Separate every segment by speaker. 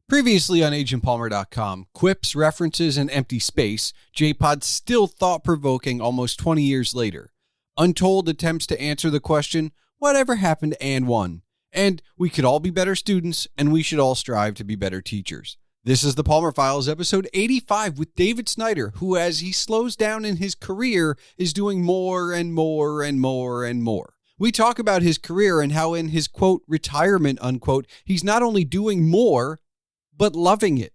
Speaker 1: Previously on agentpalmer.com, quips, references, and empty space, J-Pod's still thought-provoking almost 20 years later. Untold attempts to answer the question, whatever happened to and one? And we could all be better students, and we should all strive to be better teachers. This is the Palmer Files, episode 85, with David Snyder, who, as he slows down in his career, is doing more and more and more and more. We talk about his career and how in his, quote, retirement, unquote, he's not only doing more, but loving it.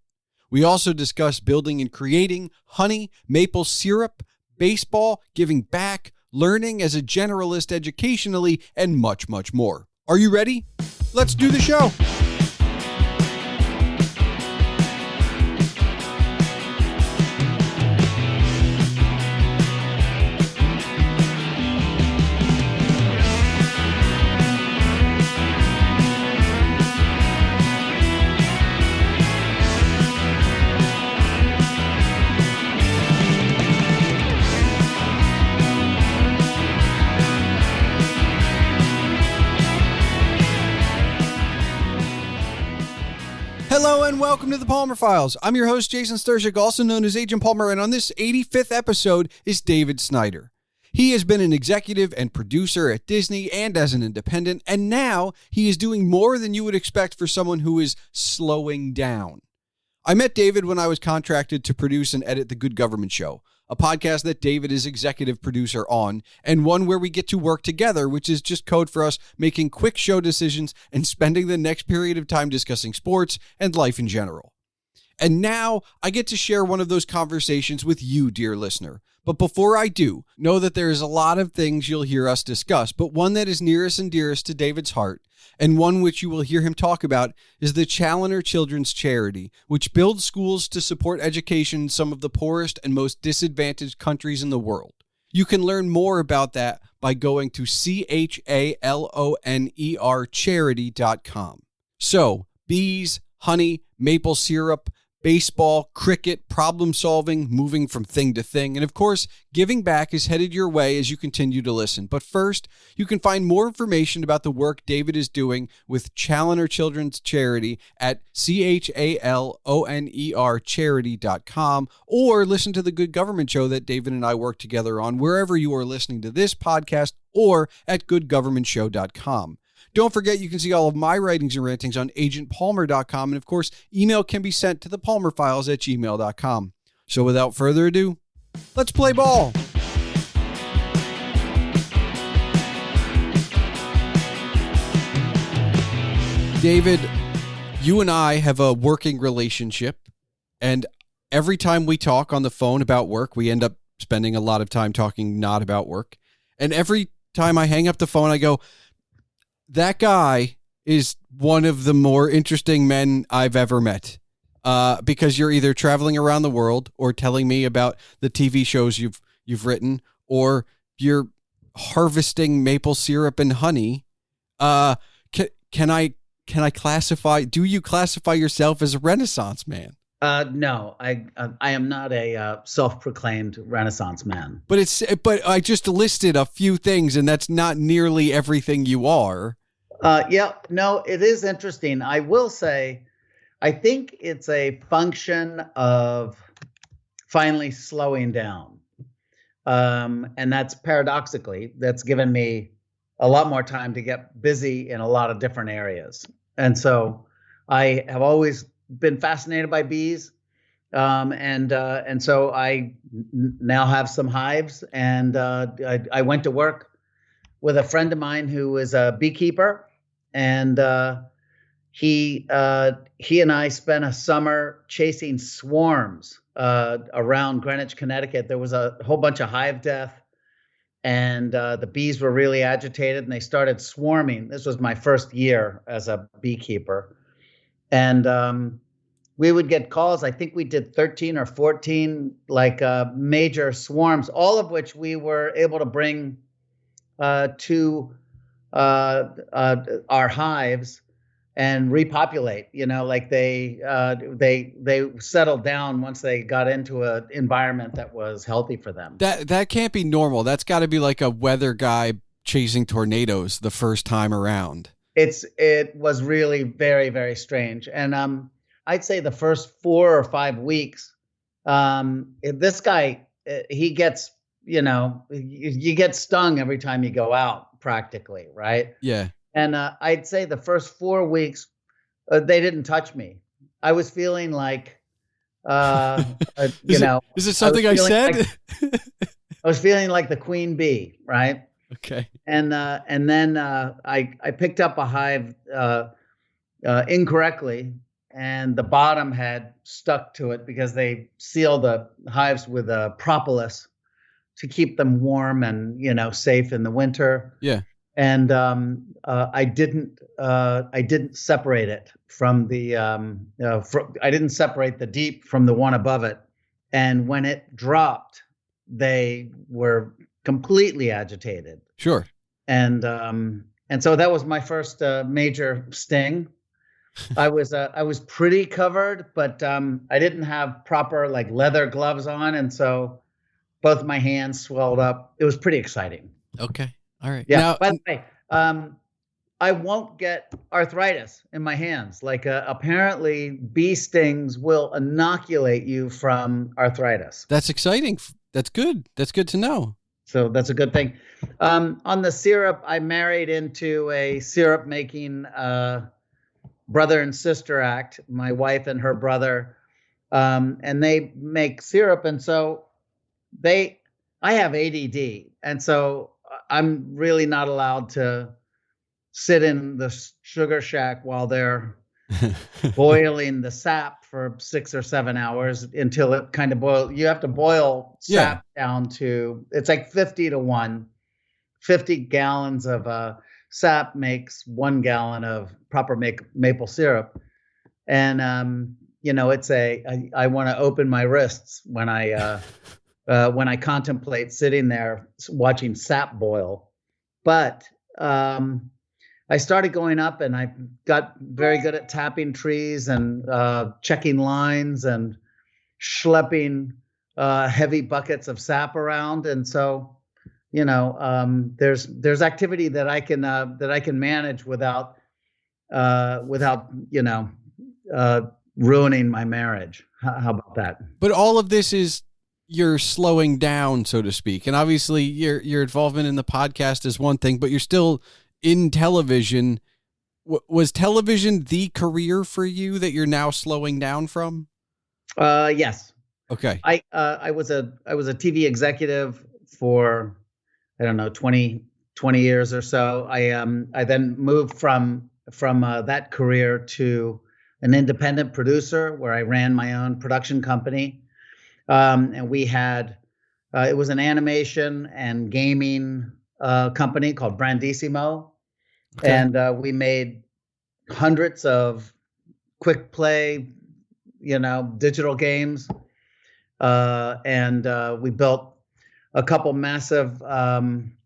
Speaker 1: We also discuss building and creating, honey, maple syrup, baseball, giving back, learning as a generalist educationally, and much, much more. Are you ready? Let's do the show. Hello and welcome to the Palmer Files. I'm your host, Jason Stershik, also known as Agent Palmer, and on this 85th episode is David Snyder. He has been an executive and producer at Disney and as an independent, and now he is doing more than you would expect for someone who is slowing down. I met David when I was contracted to produce and edit The Good Government Show, a podcast that David is executive producer on, and one where we get to work together, which is just code for us making quick show decisions and spending the next period of time discussing sports and life in general. And now I get to share one of those conversations with you, dear listener. But before I do, know that there is a lot of things you'll hear us discuss, but one that is nearest and dearest to David's heart, and one which you will hear him talk about, is the Chaloner Children's Charity, which builds schools to support education in some of the poorest and most disadvantaged countries in the world. You can learn more about that by going to CHALONER charity.com. So, bees, honey, maple syrup, baseball, cricket, problem solving, moving from thing to thing, and of course, giving back is headed your way as you continue to listen. But first, you can find more information about the work David is doing with Chaloner Children's Charity at CHALONER charity.com, or listen to the Good Government Show that David and I work together on wherever you are listening to this podcast or at goodgovernmentshow.com. Don't forget, you can see all of my writings and rantings on agentpalmer.com. And of course, email can be sent to thepalmerfiles@gmail.com. So without further ado, let's play ball. David, you and I have a working relationship, and every time we talk on the phone about work, we end up spending a lot of time talking not about work. And every time I hang up the phone, I go, that guy is one of the more interesting men I've ever met, because you're either traveling around the world or telling me about the TV shows you've written, or you're harvesting maple syrup and honey. Can I classify? Do you classify yourself as a Renaissance man?
Speaker 2: No, I am not a self-proclaimed Renaissance man.
Speaker 1: But I just listed a few things, and that's not nearly everything you are.
Speaker 2: It is interesting. I will say, I think it's a function of finally slowing down. And that's that's given me a lot more time to get busy in a lot of different areas. And so I have always been fascinated by bees. And so I now have some hives, and I went to work with a friend of mine who is a beekeeper, and he and I spent a summer chasing swarms around Greenwich, Connecticut. There was a whole bunch of hive death, and the bees were really agitated, and they started swarming. This was my first year as a beekeeper, and we would get calls. I think we did 13 or 14 major swarms, all of which we were able to bring to our hives and repopulate. They settled down once they got into an environment that was healthy for them.
Speaker 1: That can't be normal. That's got to be like a weather guy chasing tornadoes the first time around.
Speaker 2: It was really very, very strange. And I'd say the first 4 or 5 weeks, this guy, he gets, you get stung every time you go out practically. Right.
Speaker 1: Yeah.
Speaker 2: And I'd say the first 4 weeks, they didn't touch me. I was feeling like,
Speaker 1: is it something I said?
Speaker 2: I was feeling like the queen bee, right?
Speaker 1: Okay.
Speaker 2: And then I picked up a hive incorrectly, and the bottom had stuck to it because they seal the hives with propolis to keep them warm and safe in the winter.
Speaker 1: Yeah.
Speaker 2: And I didn't separate it from the I didn't separate the deep from the one above it. And when it dropped, they were completely agitated.
Speaker 1: Sure.
Speaker 2: And so that was my first major sting. I was pretty covered, but I didn't have proper like leather gloves on, and so both my hands swelled up. It was pretty exciting.
Speaker 1: Okay. All right.
Speaker 2: Yeah.
Speaker 1: Now,
Speaker 2: by the way, I won't get arthritis in my hands. Like apparently, bee stings will inoculate you from arthritis.
Speaker 1: That's exciting. That's good. That's good to know.
Speaker 2: So that's a good thing. On the syrup, I married into a syrup making brother and sister act, my wife and her brother, and they make syrup. And so I have ADD. And so I'm really not allowed to sit in the sugar shack while they're boiling the sap for 6 or 7 hours until it kind of boils. You have to boil sap down to, it's like 50-1. 50 gallons of sap makes 1 gallon of proper maple syrup. And, I want to open my wrists when I contemplate sitting there watching sap boil. But I started going up and I got very good at tapping trees and checking lines and schlepping heavy buckets of sap around. And so, there's activity that I can manage without ruining my marriage. How about that?
Speaker 1: But all of this is you're slowing down, so to speak. And obviously your involvement in the podcast is one thing, but you're still in television. Was television the career for you that you're now slowing down from?
Speaker 2: Yes.
Speaker 1: Okay.
Speaker 2: I was a TV executive for, I don't know, 20 years or so. I then moved from that career to an independent producer where I ran my own production company. And we had, it was an animation and gaming company called Brandissimo. Okay. And we made hundreds of quick play, digital games. And we built a couple massive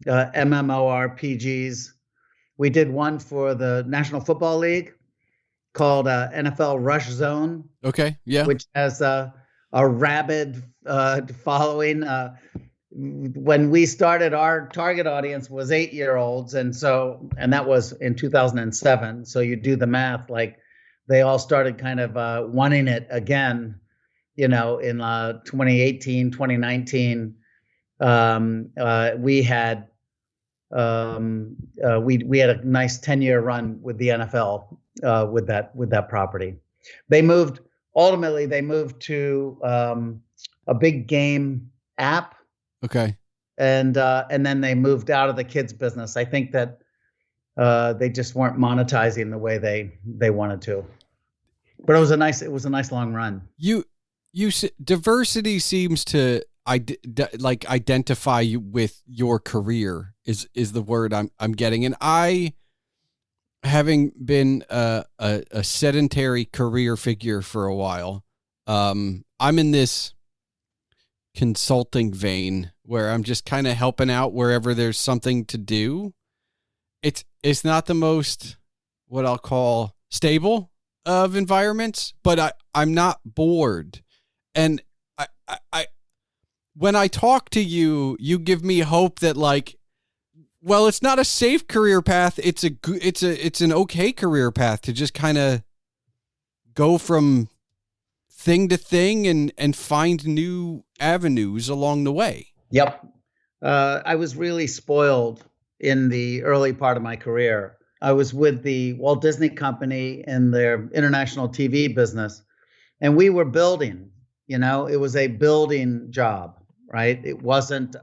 Speaker 2: MMORPGs. We did one for the National Football League called NFL Rush Zone.
Speaker 1: Okay, yeah.
Speaker 2: Which has a rabid following. When we started, our target audience was 8-year-olds, and that was in 2007. So you do the math, like they all started kind of wanting it again, in 2018, 2019. We had we had a nice 10-year run with the NFL with that property. Ultimately they moved to a big game app.
Speaker 1: Okay. And
Speaker 2: then they moved out of the kids business. I think that they just weren't monetizing the way they wanted to. But it was a nice long run.
Speaker 1: Diversity seems to identify you with your career is the word I'm getting. And I, having been a sedentary career figure for a while, I'm in this consulting vein where I'm just kind of helping out wherever there's something to do. It's not the most, what I'll call, stable of environments, but I'm not bored. And I when I talk to you, you give me hope that it's not a safe career path. It's an okay career path to just kind of go from thing to thing and find new avenues along the way.
Speaker 2: Yep. I was really spoiled in the early part of my career. I was with the Walt Disney Company in their international TV business, and we were building, it was a building job, right? It wasn't,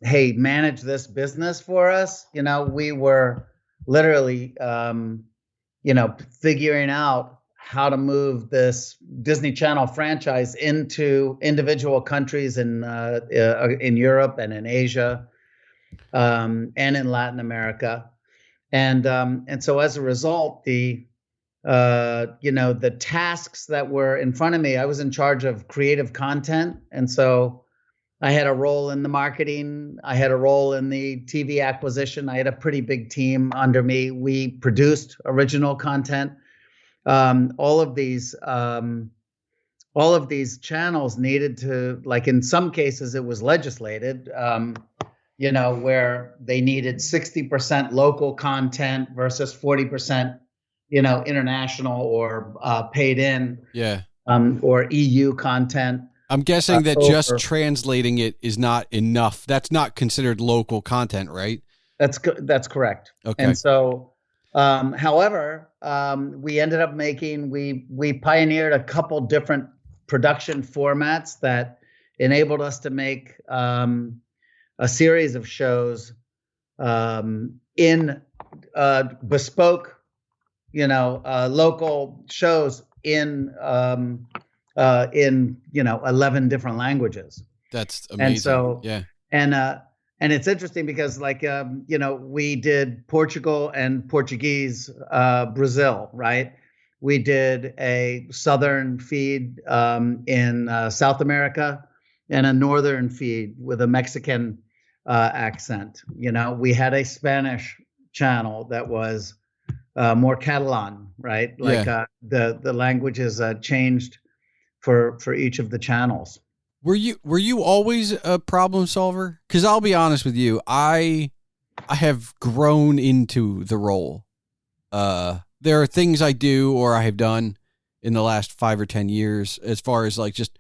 Speaker 2: hey, manage this business for us. We were literally, figuring out how to move this Disney Channel franchise into individual countries in Europe and in Asia, and in Latin America. And so as a result, the tasks that were in front of me, I was in charge of creative content. And so I had a role in the marketing. I had a role in the TV acquisition. I had a pretty big team under me. We produced original content. All of these channels needed to, like in some cases it was legislated, where they needed 60% local content versus 40%, international or paid in, or EU content.
Speaker 1: I'm guessing that just translating it is not enough. That's not considered local content, right?
Speaker 2: That's correct.
Speaker 1: Okay.
Speaker 2: And so, however, we ended up we pioneered a couple different production formats that enabled us to make a series of shows in bespoke, local shows in 11 different languages.
Speaker 1: That's amazing.
Speaker 2: And so,
Speaker 1: yeah.
Speaker 2: And it's interesting because we did Portugal and Portuguese, Brazil, right? We did a Southern feed in South America and a Northern feed with a Mexican accent. We had a Spanish channel that was more Catalan, right? Like the languages changed for each of the channels.
Speaker 1: Were you always a problem solver? Because I'll be honest with you, I have grown into the role. There are things I do or I have done in the last 5 or 10 years, as far as like just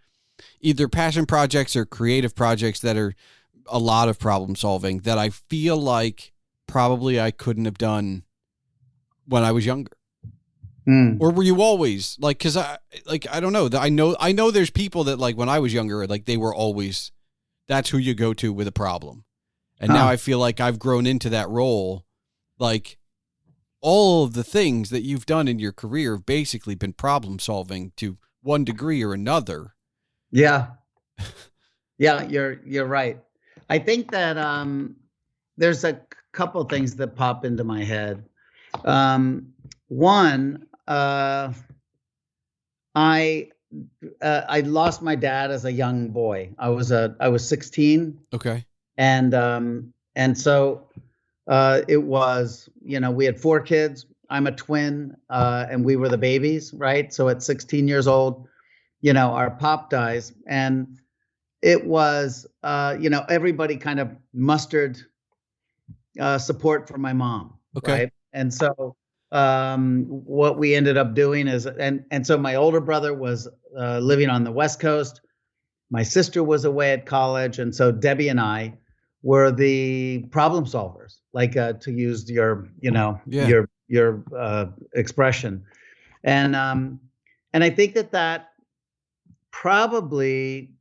Speaker 1: either passion projects or creative projects that are a lot of problem solving that I feel like probably I couldn't have done when I was younger. Or were you always like, cause I don't know that I know there's people that like when I was younger, like they were always, that's who you go to with a problem. And now I feel like I've grown into that role. Like all of the things that you've done in your career have basically been problem solving to one degree or another.
Speaker 2: Yeah. Yeah, you're right. I think that there's a couple things that pop into my head. One, I lost my dad as a young boy. I was 16.
Speaker 1: Okay.
Speaker 2: And so it was, we had 4 kids. I'm a twin, and we were the babies, right? So at 16 years old, our pop dies, and it was, everybody kind of mustered support for my mom.
Speaker 1: Okay.
Speaker 2: Right? And so what we ended up doing is, and so my older brother was living on the West Coast. My sister was away at college. And so Debbie and I were the problem solvers, like to use your, your expression. And I think that probably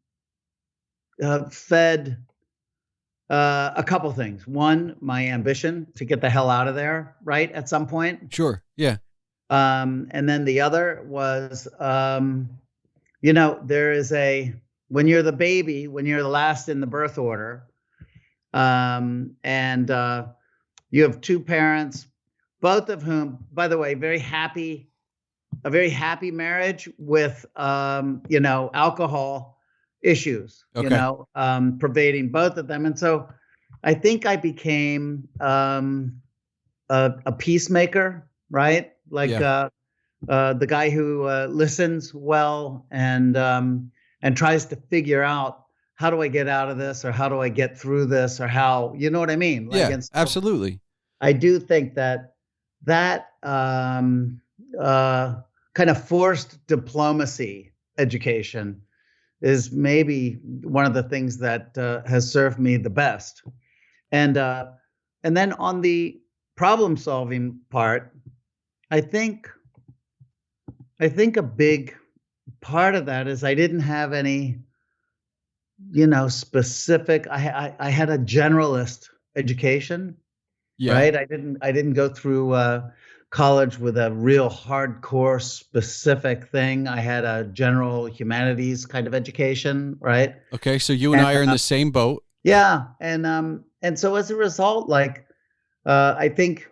Speaker 2: fed a couple things. One, my ambition to get the hell out of there, right, at some point.
Speaker 1: Sure. Yeah.
Speaker 2: And then the other was, there is when you're the baby, when you're the last in the birth order, and you have 2 parents, both of whom, by the way, a very happy marriage with, alcohol issues, pervading both of them. And so I think I became a peacemaker, right? Like the guy who listens well and tries to figure out, how do I get out of this, or how do I get through this, or how, you know what I mean? Like,
Speaker 1: yeah, so absolutely.
Speaker 2: I do think that kind kind of forced diplomacy education is maybe one of the things that has served me the best. And then on the problem solving part, I think a big part of that is I didn't have any, specific. I had a generalist education,
Speaker 1: Yeah.
Speaker 2: right? I didn't go through college with a real hardcore specific thing. I had a general humanities kind of education, right?
Speaker 1: Okay. So you and I are in the same boat.
Speaker 2: Yeah, and so as a result, like I think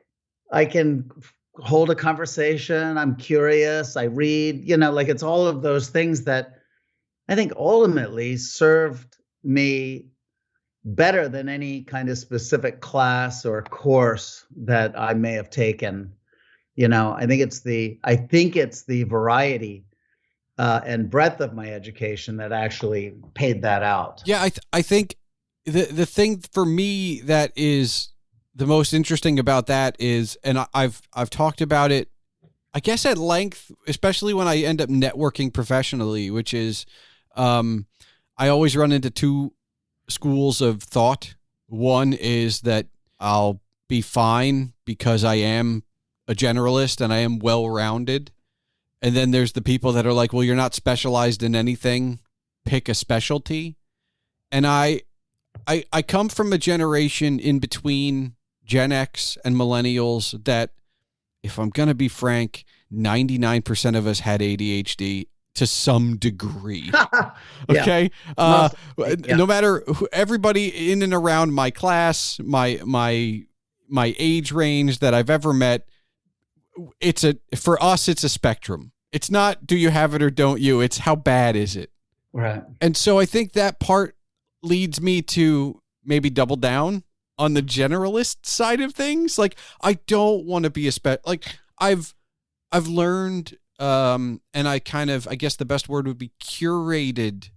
Speaker 2: I can hold a conversation. I'm curious. I read. Like it's all of those things that I think ultimately served me better than any kind of specific class or course that I may have taken. I think it's the variety and breadth of my education that actually paid that out.
Speaker 1: Yeah, I think the thing for me that is the most interesting about that is, and I've talked about it, I guess at length, especially when I end up networking professionally, which is, I always run into two schools of thought. One is that I'll be fine because I am a generalist and I am well-rounded. And then there's the people that are like, well, you're not specialized in anything. Pick a specialty. And I come from a generation in between Gen X and millennials that, if I'm going to be frank, 99% of us had ADHD to some degree. Okay.
Speaker 2: Yeah.
Speaker 1: No matter everybody in and around my class, my age range that I've ever met, for us, it's a spectrum. It's not, do you have it or don't you? It's how bad is it?
Speaker 2: Right.
Speaker 1: And so I think that part leads me to maybe double down on the generalist side of things. Like, I don't want to be I've learned, and I guess the best word would be curated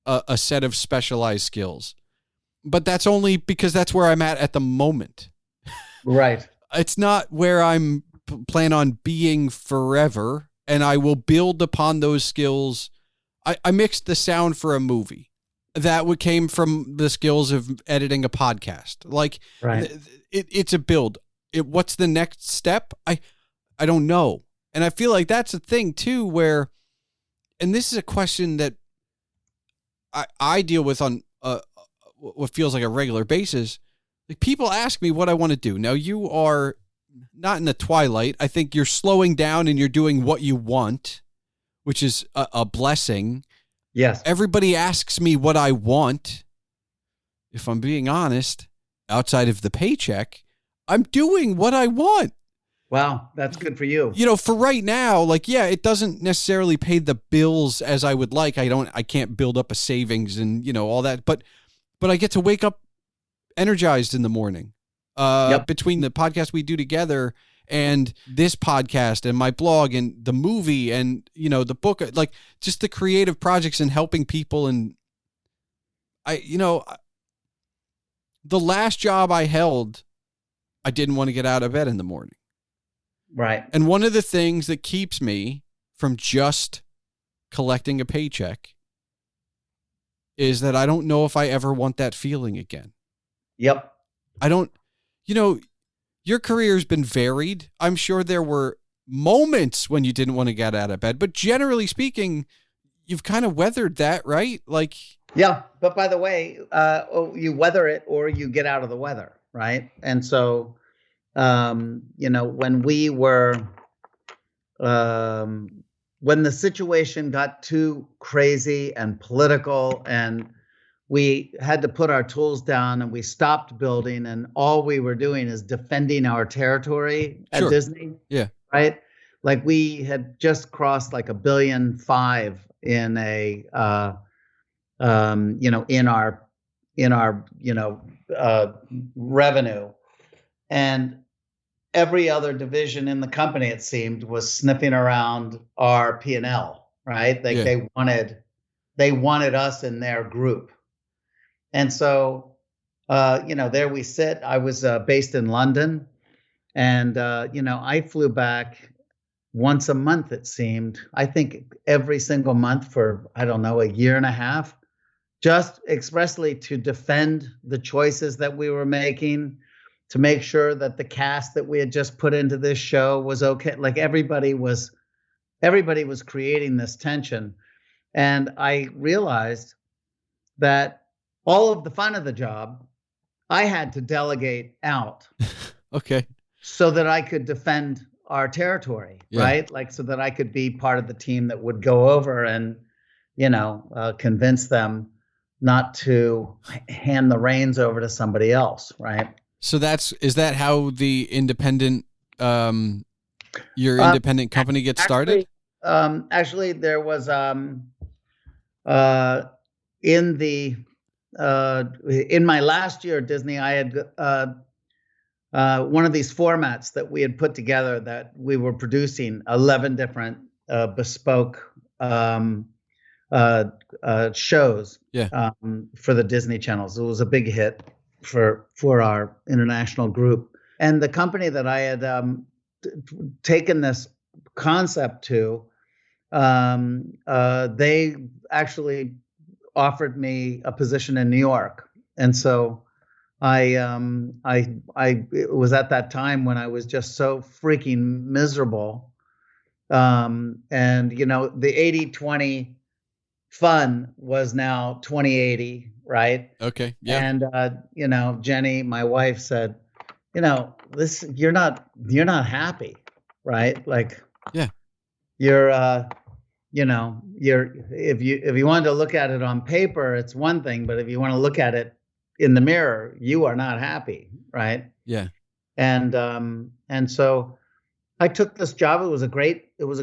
Speaker 1: a set of specialized skills, but that's only because that's where I'm at the moment.
Speaker 2: Right.
Speaker 1: It's not where I'm plan on being forever, and I will build upon those skills. I mixed the sound for a movie that came from the skills of editing a podcast. Like,
Speaker 2: right.
Speaker 1: It's a build. What's the next step? I don't know. And I feel like that's a thing too, where, and this is a question that I deal with on what feels like a regular basis. Like, people ask me what I want to do. Now, you are not in the twilight. I think you're slowing down and you're doing what you want, which is a blessing.
Speaker 2: Yes.
Speaker 1: Everybody asks me what I want. If I'm being honest, outside of the paycheck, I'm doing what I want.
Speaker 2: Wow, that's good for you.
Speaker 1: For right now, like, yeah, it doesn't necessarily pay the bills as I would like. I can't build up a savings and, all that, but I get to wake up energized in the morning.
Speaker 2: Yep.
Speaker 1: Between the podcast we do together and this podcast and my blog and the movie and, the book, like, just the creative projects and helping people. And the last job I held, I didn't want to get out of bed in the morning.
Speaker 2: Right.
Speaker 1: And one of the things that keeps me from just collecting a paycheck is that I don't know if I ever want that feeling again.
Speaker 2: Yep.
Speaker 1: I don't, your career's been varied. I'm sure there were moments when you didn't want to get out of bed, but generally speaking, you've kind of weathered that, right? Like,
Speaker 2: yeah. But by the way, you weather it or you get out of the weather, right? And so, when we were, when the situation got too crazy and political and we had to put our tools down and we stopped building and all we were doing is defending our territory at
Speaker 1: Sure.
Speaker 2: Disney.
Speaker 1: Yeah.
Speaker 2: Right. Like, we had just crossed like $1.5 billion in in our revenue. And every other division in the company, it seemed, was sniffing around our P&L, right? Like,
Speaker 1: Yeah.
Speaker 2: they wanted us in their group. And so, there we sit. I was based in London, and, I flew back once a month, it seemed. I think every single month for, I don't know, a year and a half, just expressly to defend the choices that we were making, to make sure that the cast that we had just put into this show was okay. Like everybody was creating this tension. And I realized that all of the fun of the job, I had to delegate out.
Speaker 1: Okay.
Speaker 2: So that I could defend our territory, right? Like, so that I could be part of the team that would go over and, convince them not to hand the reins over to somebody else, right?
Speaker 1: So is that how the independent, your independent company gets started?
Speaker 2: Actually, there was in my last year at Disney, I had one of these formats that we had put together that we were producing 11 different bespoke shows for the Disney channels. It was a big hit for our international group. And the company that I had taken this concept to, they actually offered me a position in New York. And so it was at that time when I was just so freaking miserable. And, the 80-20 fun was now 20-80, right?
Speaker 1: Okay. Yeah.
Speaker 2: And, Jenny, my wife, said, you're not happy, right? Like,
Speaker 1: yeah,
Speaker 2: you're, if you wanted to look at it on paper, it's one thing, but if you want to look at it in the mirror, you are not happy, right?
Speaker 1: Yeah.
Speaker 2: And so I took this job. It was a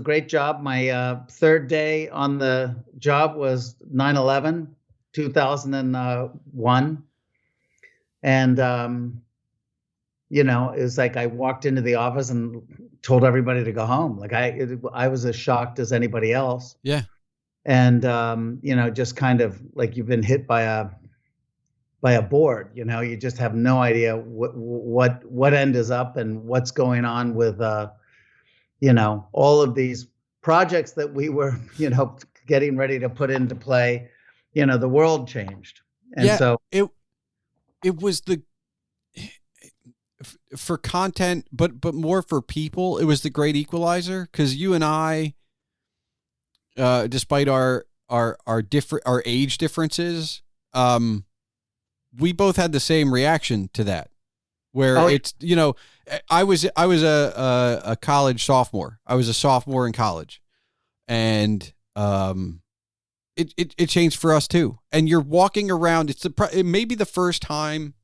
Speaker 2: great job. My third day on the job was 9/11, 2001. And it was like I walked into the office and told everybody to go home. Like I was as shocked as anybody else.
Speaker 1: Yeah.
Speaker 2: And just kind of like you've been hit by a board. You just have no idea what end is up and what's going on with all of these projects that we were getting ready to put into play. The world changed, and so
Speaker 1: it was for content, but more for people. It was the great equalizer, because you and I, despite our age differences, we both had the same reaction to that, where I was a college sophomore. I was a sophomore in college, and it changed for us too. And you're walking around. It may be the first time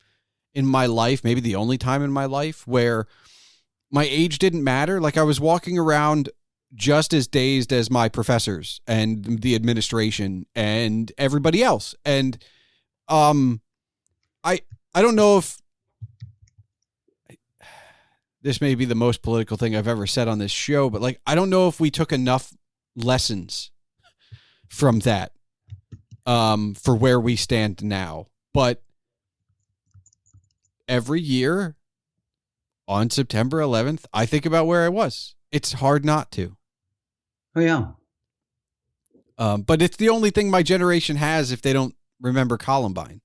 Speaker 1: in my life, maybe the only time in my life, where my age didn't matter. Like I was walking around just as dazed as my professors and the administration and everybody else. And I don't know if this may be the most political thing I've ever said on this show, but like, I don't know if we took enough lessons from that, for where we stand now. But every year on September 11th, I think about where I was. It's hard not to.
Speaker 2: Oh yeah.
Speaker 1: But it's the only thing my generation has if they don't remember Columbine.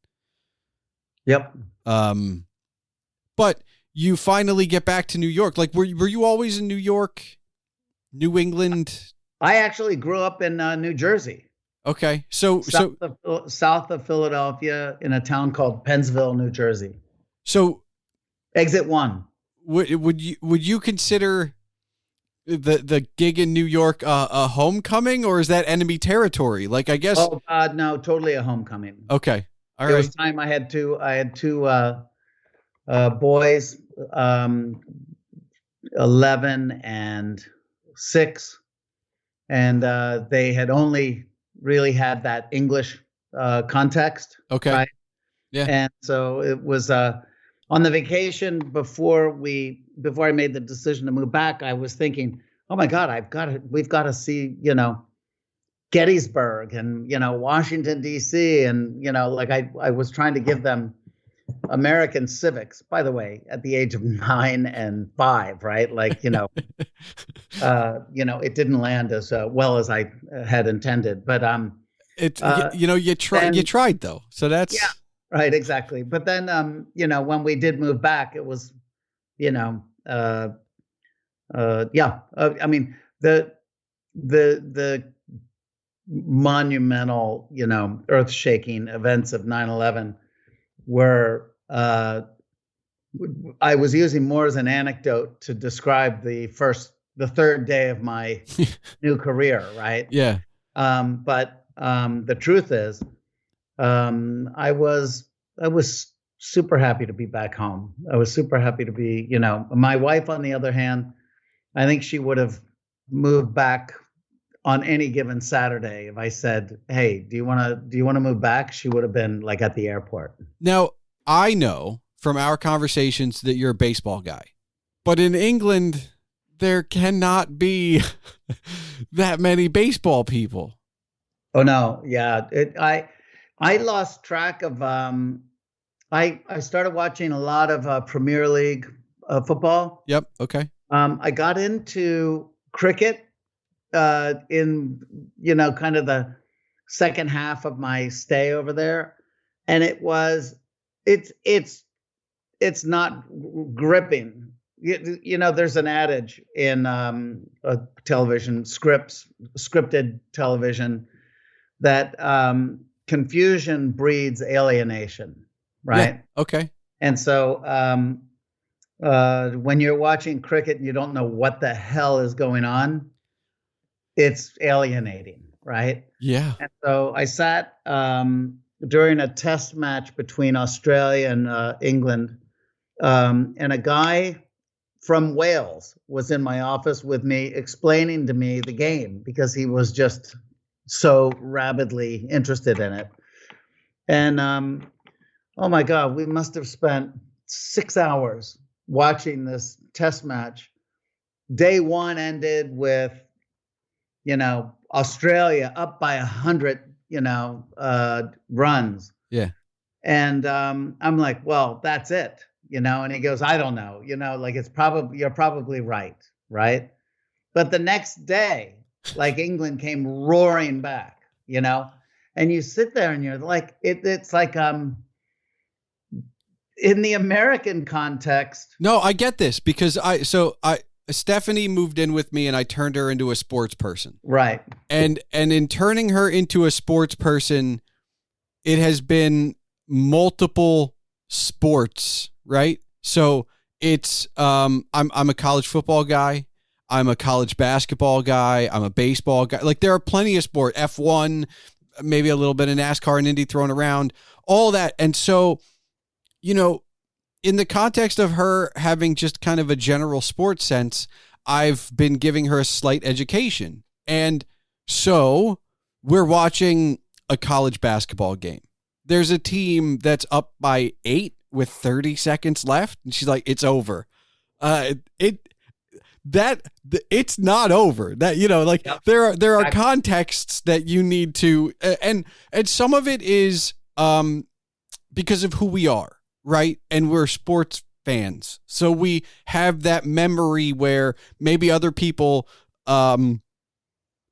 Speaker 2: Yep.
Speaker 1: But you finally get back to New York. Like, were you always in New York, New England?
Speaker 2: I actually grew up in New Jersey.
Speaker 1: Okay.
Speaker 2: South of Philadelphia, in a town called Pennsville, New Jersey.
Speaker 1: So
Speaker 2: exit 1.
Speaker 1: Would you consider the gig in New York a homecoming, or is that enemy territory? Like, I guess.
Speaker 2: Oh no, totally a homecoming.
Speaker 1: Okay. All right.
Speaker 2: There was time I had two boys, 11 and 6, and they had only really had that English context.
Speaker 1: Okay.
Speaker 2: Right?
Speaker 1: Yeah.
Speaker 2: And so it was on the vacation before I made the decision to move back, I was thinking, oh my God, we've got to see, Gettysburg and, Washington, D.C. And, like I was trying to give them, American civics, by the way, at the age of 9 and 5, right? Like, it didn't land as well as I had intended, but
Speaker 1: you tried though. So that's
Speaker 2: yeah, right, exactly. But then when we did move back, it was, I mean, the monumental, earth-shaking events of 9/11 were, I was using more as an anecdote to describe the third day of my new career, right?
Speaker 1: Yeah.
Speaker 2: But the truth is, I was super happy to be back home. I was super happy to be, my wife, on the other hand, I think she would have moved back on any given Saturday. If I said, "Hey, do you want to move back?" She would have been like at the airport.
Speaker 1: Now, I know from our conversations that you're a baseball guy, but in England, there cannot be that many baseball people.
Speaker 2: Oh no. Yeah. I lost track of, I started watching a lot of Premier League football.
Speaker 1: Yep. Okay.
Speaker 2: I got into cricket in kind of the second half of my stay over there, and it's not gripping. There's an adage in television scripted television that confusion breeds alienation, right?
Speaker 1: Yeah, okay.
Speaker 2: And so when you're watching cricket and you don't know what the hell is going on, it's alienating, right?
Speaker 1: Yeah.
Speaker 2: And so I sat during a test match between Australia and England, and a guy from Wales was in my office with me explaining to me the game because he was just so rabidly interested in it. And oh my God, we must have spent 6 hours watching this test match. Day one ended with, Australia up by 100, runs.
Speaker 1: Yeah.
Speaker 2: And I'm like, well, that's it, and he goes, I don't know, like you're probably right. Right. But the next day, like England came roaring back, and you sit there and you're like, it's like, in the American context.
Speaker 1: No, I get this because Stephanie moved in with me and I turned her into a sports person.
Speaker 2: Right.
Speaker 1: And in turning her into a sports person, it has been multiple sports, right? So it's I'm a college football guy, I'm a college basketball guy, I'm a baseball guy. Like there are plenty of sport, F1, maybe a little bit of NASCAR and Indy thrown around, all that. And so, in the context of her having just kind of a general sports sense, I've been giving her a slight education. And so we're watching a college basketball game. There's a team that's up by 8 with 30 seconds left. And she's like, it's over. It's not over. That, yep. there are contexts that you need to, and some of it is because of who we are. Right. And we're sports fans. So we have that memory where maybe other people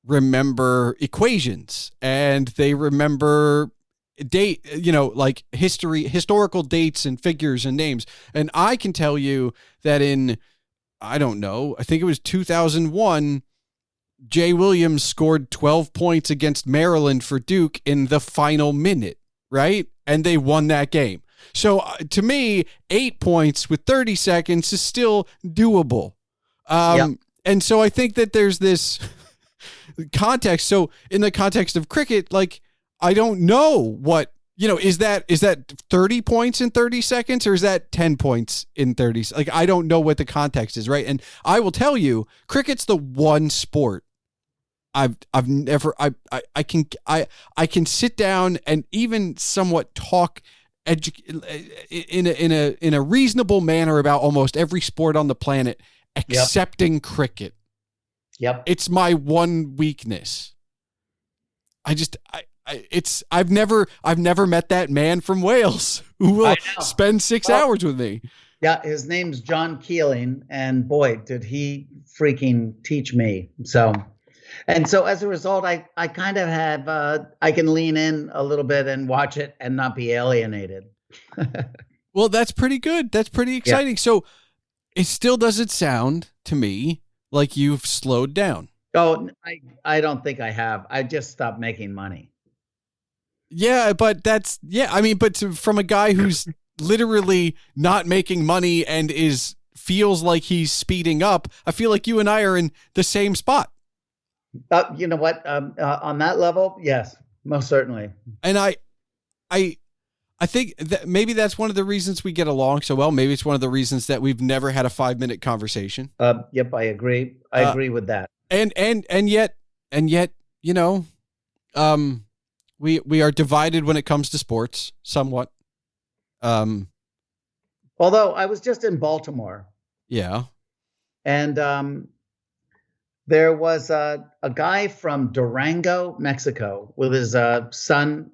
Speaker 1: remember equations and they remember like historical dates and figures and names. And I can tell you that I think it was 2001, Jay Williams scored 12 points against Maryland for Duke in the final minute. Right. And they won that game. So to me, 8 points with 30 seconds is still doable. And so I think that there's this context. So in the context of cricket, like, I don't know what, is that 30 points in 30 seconds or is that 10 points in 30? Like, I don't know what the context is. Right. And I will tell you, cricket's the one sport I've never, I can sit down and even somewhat talk in a reasonable manner about almost every sport on the planet, excepting cricket.
Speaker 2: Yep.
Speaker 1: It's my one weakness. I've never met that man from Wales who will spend 6 hours with me.
Speaker 2: Yeah, his name's John Keeling, and boy, did he freaking teach me. So as a result, I kind of have I can lean in a little bit and watch it and not be alienated.
Speaker 1: Well, that's pretty good. That's pretty exciting. Yeah. So it still doesn't sound to me like you've slowed down.
Speaker 2: Oh, I don't think I have. I just stopped making money.
Speaker 1: Yeah, but from a guy who's literally not making money and feels like he's speeding up, I feel like you and I are in the same spot.
Speaker 2: You know what? On that level, yes, most certainly.
Speaker 1: And I think that maybe that's one of the reasons we get along so well. Maybe it's one of the reasons that we've never had a 5-minute conversation.
Speaker 2: Yep, I agree. I agree with that.
Speaker 1: And yet, you know, we are divided when it comes to sports somewhat.
Speaker 2: Although I was just in Baltimore.
Speaker 1: Yeah.
Speaker 2: And there was a guy from Durango, Mexico, with his son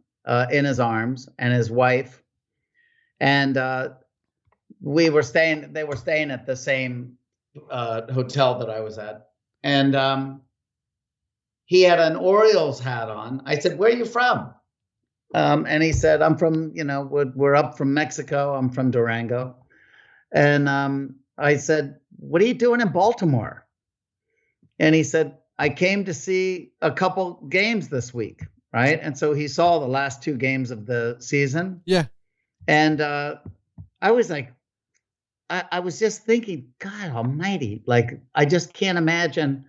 Speaker 2: in his arms and his wife. And they were staying at the same hotel that I was at. And he had an Orioles hat on. I said, "Where are you from?" And he said, "I'm from, we're up from Mexico. I'm from Durango." And I said, "What are you doing in Baltimore?" And he said, "I came to see a couple games this week." Right. And so he saw the last 2 games of the season.
Speaker 1: Yeah.
Speaker 2: And I was like, I was just thinking, God almighty, like, I just can't imagine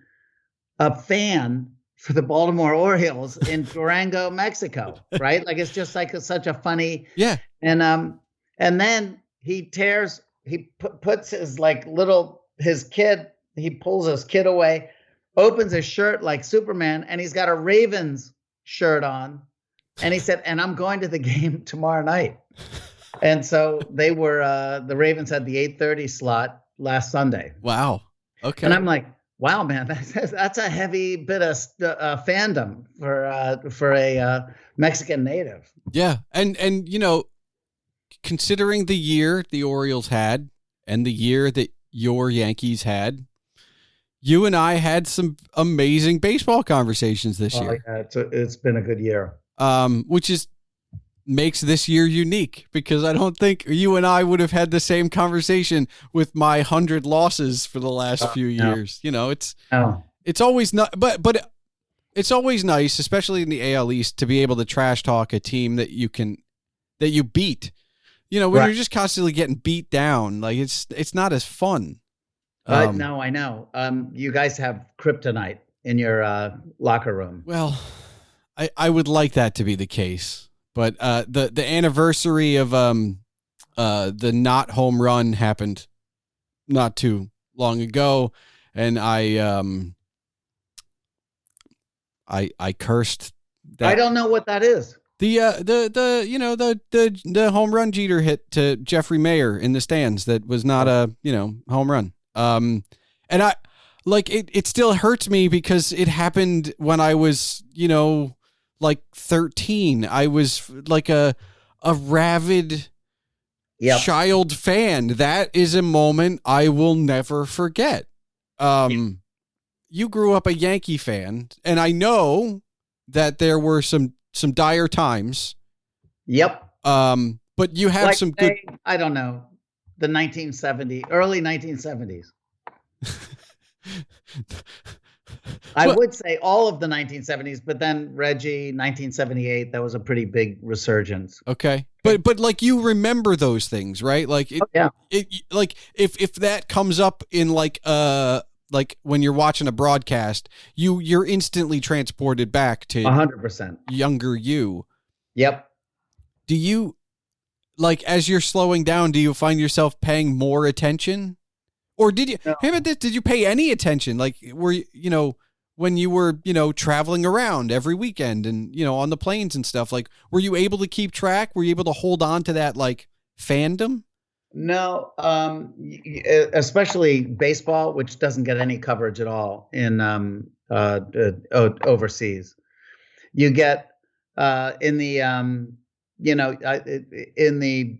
Speaker 2: a fan for the Baltimore Orioles in Durango, Mexico. Right. Like, it's just like such a funny.
Speaker 1: Yeah.
Speaker 2: And then he puts his kid, he pulls his kid away, opens his shirt like Superman, and he's got a Ravens shirt on, and he said, "And I'm going to the game tomorrow night." And so they were the Ravens had the 8:30 slot last Sunday.
Speaker 1: Wow. Okay.
Speaker 2: And I'm like, wow, man, that's a heavy bit of fandom for a Mexican native.
Speaker 1: Yeah. And considering the year the Orioles had and the year that your Yankees had, you and I had some amazing baseball conversations this year.
Speaker 2: Yeah, it's been a good year.
Speaker 1: Which makes this year unique, because I don't think you and I would have had the same conversation with my 100 losses for the last few years. It's always not, but it's always nice, especially in the AL East, to be able to trash talk a team that you beat. When you're just constantly getting beat down, like it's not as fun.
Speaker 2: No, I know. You guys have kryptonite in your locker room.
Speaker 1: Well, I would like that to be the case, but the anniversary of the not home run happened not too long ago, and I cursed that.
Speaker 2: I don't know what that is.
Speaker 1: The home run Jeter hit to Jeffrey Mayer in the stands that was not a home run. And I it still hurts me because it happened when I was, 13. I was like a rabid child fan. That is a moment I will never forget. You grew up a Yankee fan, and I know that there were some dire times.
Speaker 2: Yep.
Speaker 1: But you have some good.
Speaker 2: I don't know. The early 1970s. I would say all of the 1970s, but then Reggie, 1978, that was a pretty big resurgence.
Speaker 1: Okay. But like, you remember those things, right? Like, if that comes up in like when you're watching a broadcast, you're instantly transported back to
Speaker 2: 100%
Speaker 1: younger you.
Speaker 2: Yep.
Speaker 1: Do you, like, as you're slowing down, do you find yourself paying more attention? Or did you, Hey, about this, did you pay any attention? Like, were you, when you were, traveling around every weekend and, on the planes and stuff, like, were you able to keep track? Were you able to hold on to that, like, fandom?
Speaker 2: No, especially baseball, which doesn't get any coverage at all in overseas. You get in the in the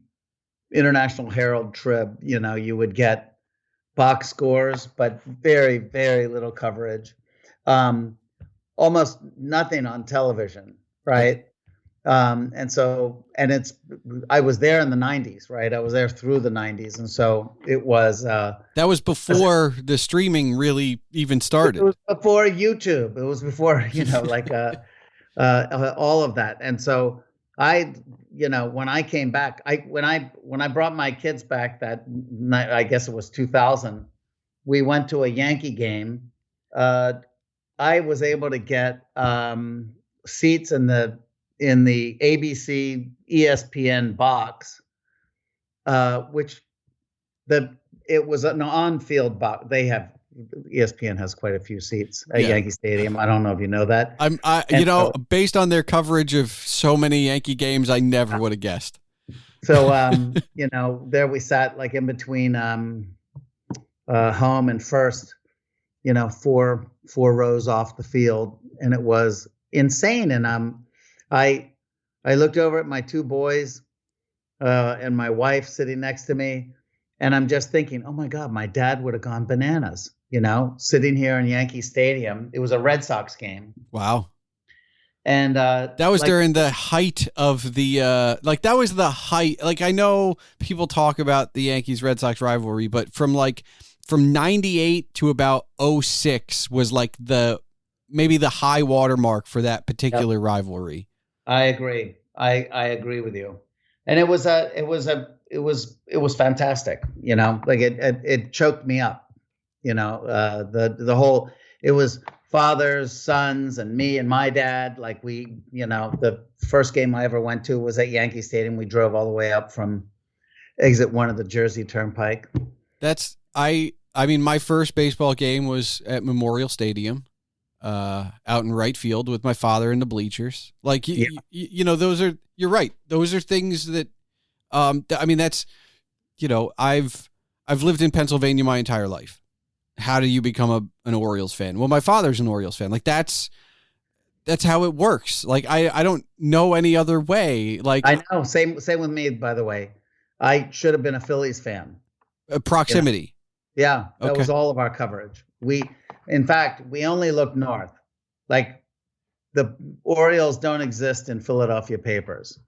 Speaker 2: International Herald Trib, you would get box scores, but very, very little coverage. Almost nothing on television, right? I was there in the 90s, right? I was there through the 90s. And so it was,
Speaker 1: that was before the streaming really even started.
Speaker 2: It was before YouTube. It was before, all of that. And so when I came back, when I brought my kids back that night, I guess it was 2000, we went to a Yankee game. I was able to get seats in the ABC ESPN box, which it was an on-field box. ESPN has quite a few seats at Yankee Stadium. I don't know if you know that.
Speaker 1: Based on their coverage of so many Yankee games, I never would have guessed.
Speaker 2: So, there we sat like in between home and first, four rows off the field, and it was insane. And I looked over at my two boys and my wife sitting next to me, and I'm just thinking, oh my God, my dad would have gone bananas, sitting here in Yankee Stadium. It was a Red Sox game.
Speaker 1: Wow.
Speaker 2: And
Speaker 1: that was during the height of the that was the height. Like, I know people talk about the Yankees Red Sox rivalry, but from 98 to about 06 was like maybe the high water mark for that particular rivalry.
Speaker 2: I agree. I agree with you. And it was fantastic, like it choked me up, the whole, it was fathers, sons, and me and my dad. Like the first game I ever went to was at Yankee Stadium. We drove all the way up from exit 1 of the Jersey Turnpike.
Speaker 1: I mean, my first baseball game was at Memorial Stadium, out in right field with my father in the bleachers. Like, you're right. Those are things that, I mean, that's, I've lived in Pennsylvania my entire life. How do you become an Orioles fan? Well, my father's an Orioles fan. Like, that's how it works. Like, I don't know any other way. Like,
Speaker 2: I know. Same with me, by the way. I should have been a Phillies fan.
Speaker 1: Proximity.
Speaker 2: Yeah, that was all of our coverage. In fact, we only looked north. Like, the Orioles don't exist in Philadelphia papers.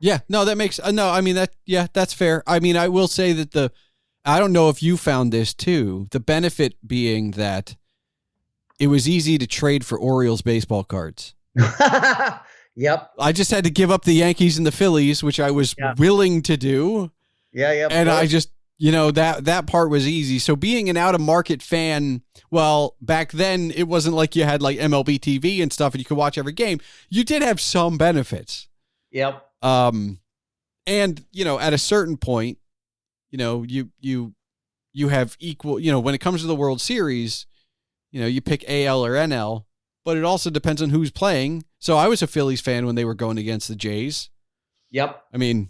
Speaker 1: Yeah, no, that makes I mean that's fair. I mean, I will say that I don't know if you found this too. The benefit being that it was easy to trade for Orioles baseball cards.
Speaker 2: Yep.
Speaker 1: I just had to give up the Yankees and the Phillies, which I was willing to do.
Speaker 2: Yeah.
Speaker 1: And I just, that part was easy. So being an out of market fan, well, back then it wasn't like you had like MLB TV and stuff and you could watch every game. You did have some benefits.
Speaker 2: Yep.
Speaker 1: And at a certain point, you have equal, when it comes to the World Series, you pick AL or NL, but it also depends on who's playing. So I was a Phillies fan when they were going against the Jays.
Speaker 2: Yep.
Speaker 1: I mean,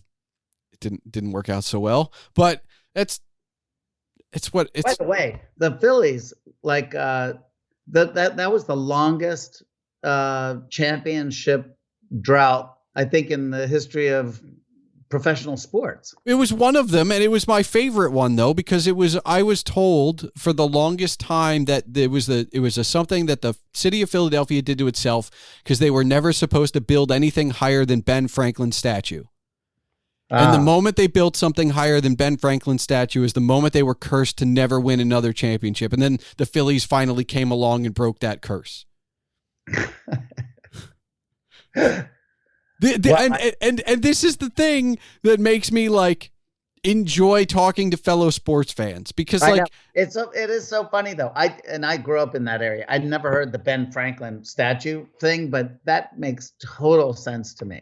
Speaker 1: it didn't work out so well, but By the
Speaker 2: way, the Phillies, like, that was the longest championship drought, I think, in the history of professional sports.
Speaker 1: It was one of them, and it was my favorite one though, because I was told for the longest time that it was something that the city of Philadelphia did to itself because they were never supposed to build anything higher than Ben Franklin's statue. And the moment they built something higher than Ben Franklin's statue is the moment they were cursed to never win another championship. And then the Phillies finally came along and broke that curse. And this is the thing that makes me like enjoy talking to fellow sports fans because like
Speaker 2: it is so funny though. I grew up in that area. I'd never heard the Ben Franklin statue thing, but that makes total sense to me.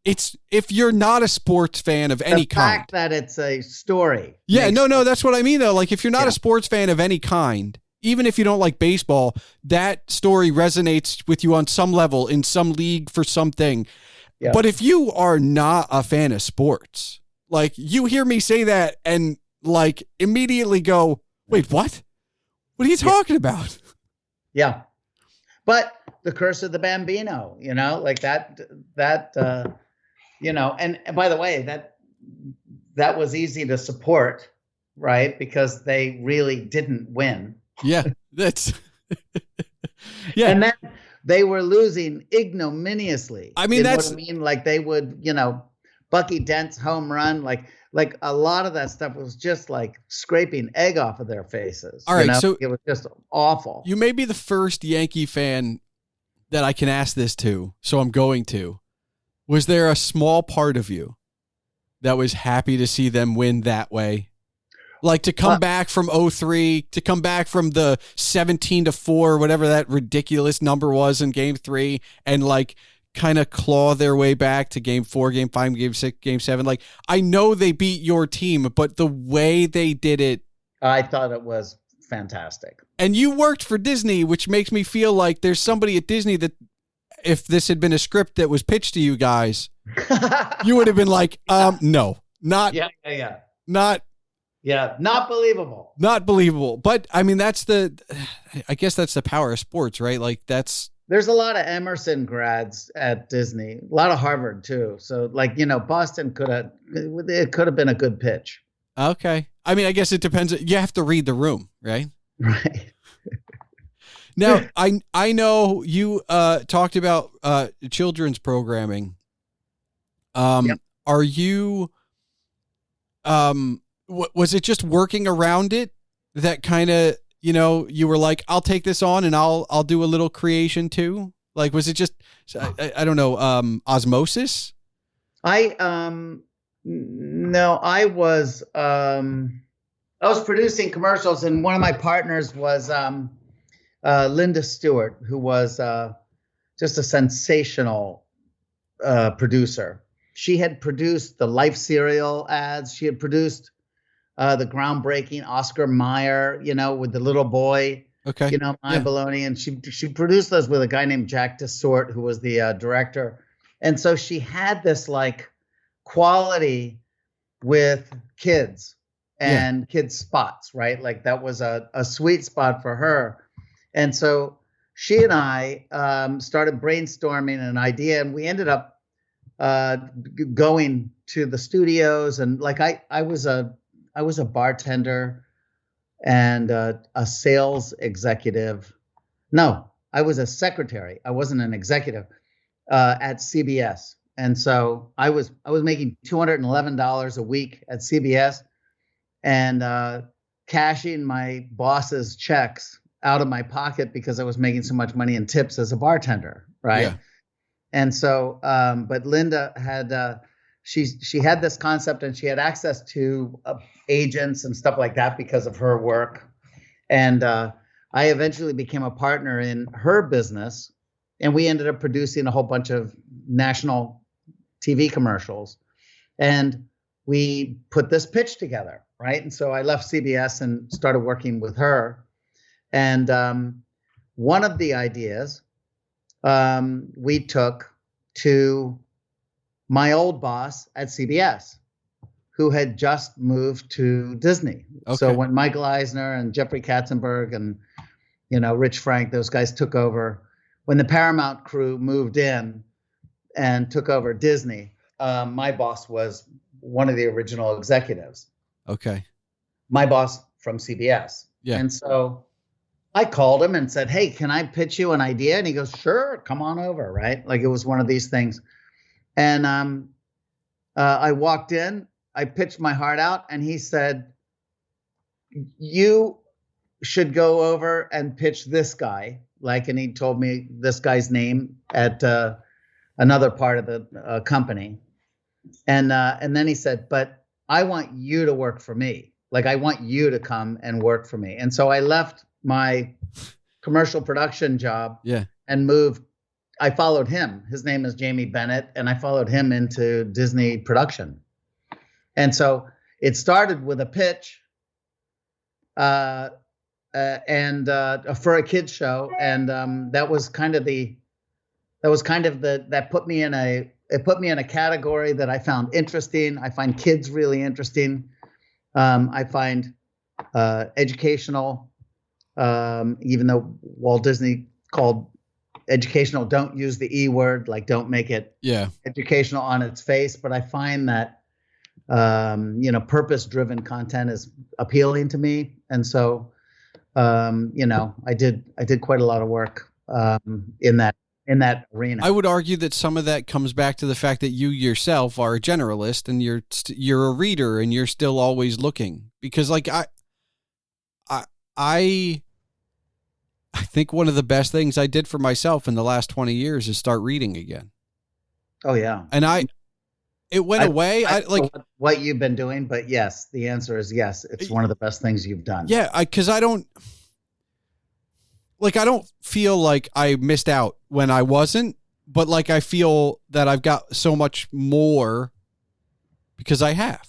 Speaker 1: It's if you're not a sports fan of any kind. The
Speaker 2: fact that it's a story.
Speaker 1: Yeah, no, that's what I mean though. Like if you're not a sports fan of any kind, even if you don't like baseball, that story resonates with you on some level in some league for something. Yeah. But if you are not a fan of sports, like you hear me say that and like immediately go, wait, what? What are you talking about?
Speaker 2: Yeah. But the Curse of the Bambino, like that, and by the way, that was easy to support, right? Because they really didn't win.
Speaker 1: Yeah, that's yeah.
Speaker 2: And then they were losing ignominiously.
Speaker 1: I mean,
Speaker 2: you
Speaker 1: that's
Speaker 2: know what I mean? Like they would, Bucky Dent's home run, like a lot of that stuff was just like scraping egg off of their faces.
Speaker 1: all right. So
Speaker 2: it was just awful.
Speaker 1: You may be the first Yankee fan that I can ask this to, so I'm going to. Was there a small part of you that was happy to see them win that way? Like to come back from 0-3, to come back from the 17-4, whatever that ridiculous number was in game 3, and like kind of claw their way back to game 4, game 5, game 6, game 7. Like, I know they beat your team, but the way they did it,
Speaker 2: I thought it was fantastic.
Speaker 1: And you worked for Disney, which makes me feel like there's somebody at Disney that if this had been a script that was pitched to you guys, you would have been like, no, not
Speaker 2: believable.
Speaker 1: Not believable. But I mean, I guess that's the power of sports, right? Like
Speaker 2: there's a lot of Emerson grads at Disney, a lot of Harvard too. So like, Boston could have been a good pitch.
Speaker 1: Okay. I mean, I guess it depends. You have to read the room, right?
Speaker 2: Right.
Speaker 1: Now, I know you talked about children's programming.
Speaker 2: Yep.
Speaker 1: Are you was it just working around it that kind of, you were like, I'll take this on and I'll do a little creation too? Like, was it just I don't know, osmosis?
Speaker 2: No, I was producing commercials, and one of my partners was Linda Stewart, who was just a sensational producer. She had produced the Life cereal ads. She had produced the groundbreaking Oscar Mayer, with the little boy,
Speaker 1: okay,
Speaker 2: My Baloney, and she produced those with a guy named Jack Dessort, who was the director. And so she had this like quality with kids and kids spots, right? Like that was a sweet spot for her. And so she and I started brainstorming an idea, and we ended up going to the studios. And like I was a bartender and a sales executive. No, I was a secretary. I wasn't an executive at CBS. And so I was making $211 a week at CBS and cashing my boss's checks out of my pocket because I was making so much money in tips as a bartender, right?
Speaker 1: Yeah.
Speaker 2: And so, but Linda had she had this concept, and she had access to agents and stuff like that because of her work. And I eventually became a partner in her business, and we ended up producing a whole bunch of national TV commercials, and we put this pitch together, right? And so I left CBS and started working with her. And one of the ideas we took to my old boss at CBS, who had just moved to Disney. Okay. So when Michael Eisner and Jeffrey Katzenberg and, Rich Frank, those guys took over, when the Paramount crew moved in and took over Disney, my boss was one of the original executives.
Speaker 1: Okay.
Speaker 2: My boss from CBS.
Speaker 1: Yeah.
Speaker 2: And so I called him and said, hey, can I pitch you an idea? And he goes, sure, come on over, right? Like it was one of these things. And I walked in, I pitched my heart out, and he said, you should go over and pitch this guy. And he told me this guy's name at another part of the company. And then he said, but I want you to work for me. Like, I want you to come and work for me. And so I left my commercial production job and moved. I followed him. His name is Jamie Bennett, and I followed him into Disney production. And so it started with a pitch and for a kids show, and that put me in a category that I found interesting. I find kids really interesting. I find educational, even though Walt Disney called educational. Don't use the E word, like don't make it educational on its face. But I find that purpose-driven content is appealing to me, and so I did quite a lot of work in that arena.
Speaker 1: I would argue that some of that comes back to the fact that you yourself are a generalist and you're a reader and you're still always looking, because like I think one of the best things I did for myself in the last 20 years is start reading again.
Speaker 2: Oh yeah.
Speaker 1: And it went away.
Speaker 2: I like what you've been doing, but yes, the answer is yes. It's one of the best things you've done.
Speaker 1: Yeah. Cause I don't feel like I missed out when I wasn't, but like, I feel that I've got so much more because I have.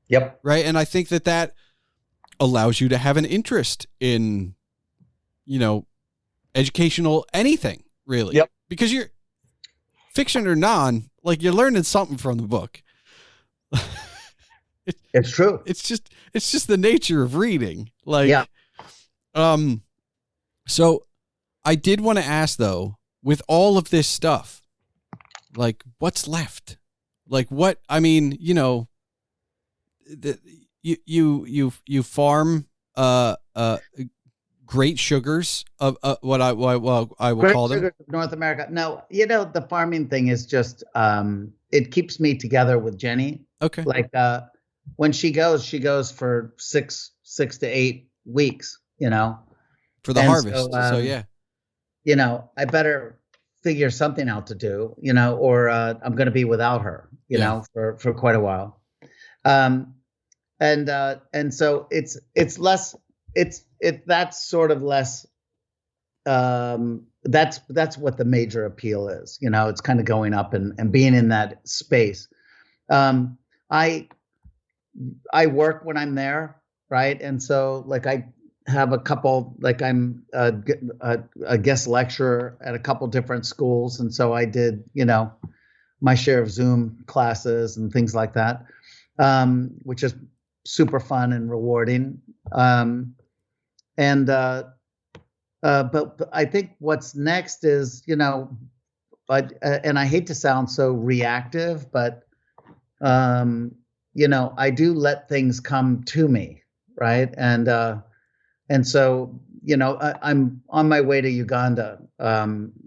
Speaker 2: Yep.
Speaker 1: Right. And I think that allows you to have an interest in, educational anything really.
Speaker 2: Yep.
Speaker 1: Because you're fiction or non, like you're learning something from the book.
Speaker 2: It's true.
Speaker 1: It's just the nature of reading. Like,
Speaker 2: yeah.
Speaker 1: So I did want to ask though, with all of this stuff, like what's left? Like what, I mean, you farm, great sugars of what I will
Speaker 2: great
Speaker 1: call them.
Speaker 2: North America. No, the farming thing is just it keeps me together with Jenny.
Speaker 1: Okay.
Speaker 2: Like when she goes for 6 to 8 weeks,
Speaker 1: for the harvest. So yeah.
Speaker 2: I better figure something out to do, or I'm going to be without her, for quite a while. And so it's less, that's sort of less, that's what the major appeal is, it's kind of going up and being in that space. I work when I'm there. Right. And so like I have a couple, like I'm a guest lecturer at a couple different schools. And so I did, my share of Zoom classes and things like that, which is super fun and rewarding. But I think what's next is, and I hate to sound so reactive, but, I do let things come to me. Right. And so, I'm on my way to Uganda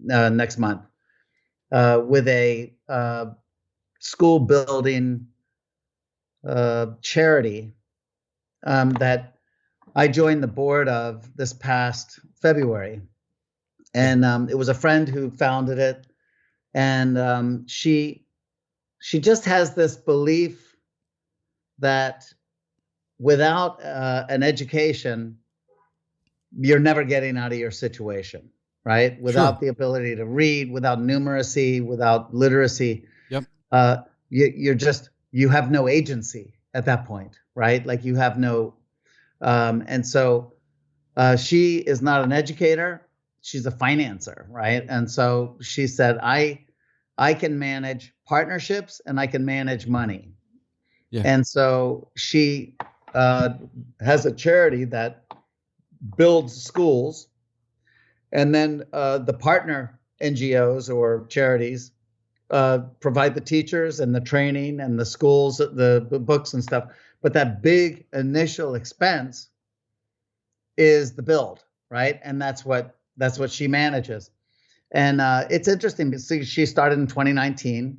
Speaker 2: next month with a school building charity that I joined the board of this past February. And it was a friend who founded it. And she just has this belief that without an education, you're never getting out of your situation, right? Without the ability to read, without numeracy, without literacy, you have no agency at that point, right? Like you have no, and so she is not an educator, she's a financer, right? And so she said, I can manage partnerships and I can manage money. Yeah. And so she has a charity that builds schools, and then the partner NGOs or charities provide the teachers and the training and the schools, the books and stuff. But that big initial expense is the build, right? And that's what she manages. And it's interesting because she started in 2019,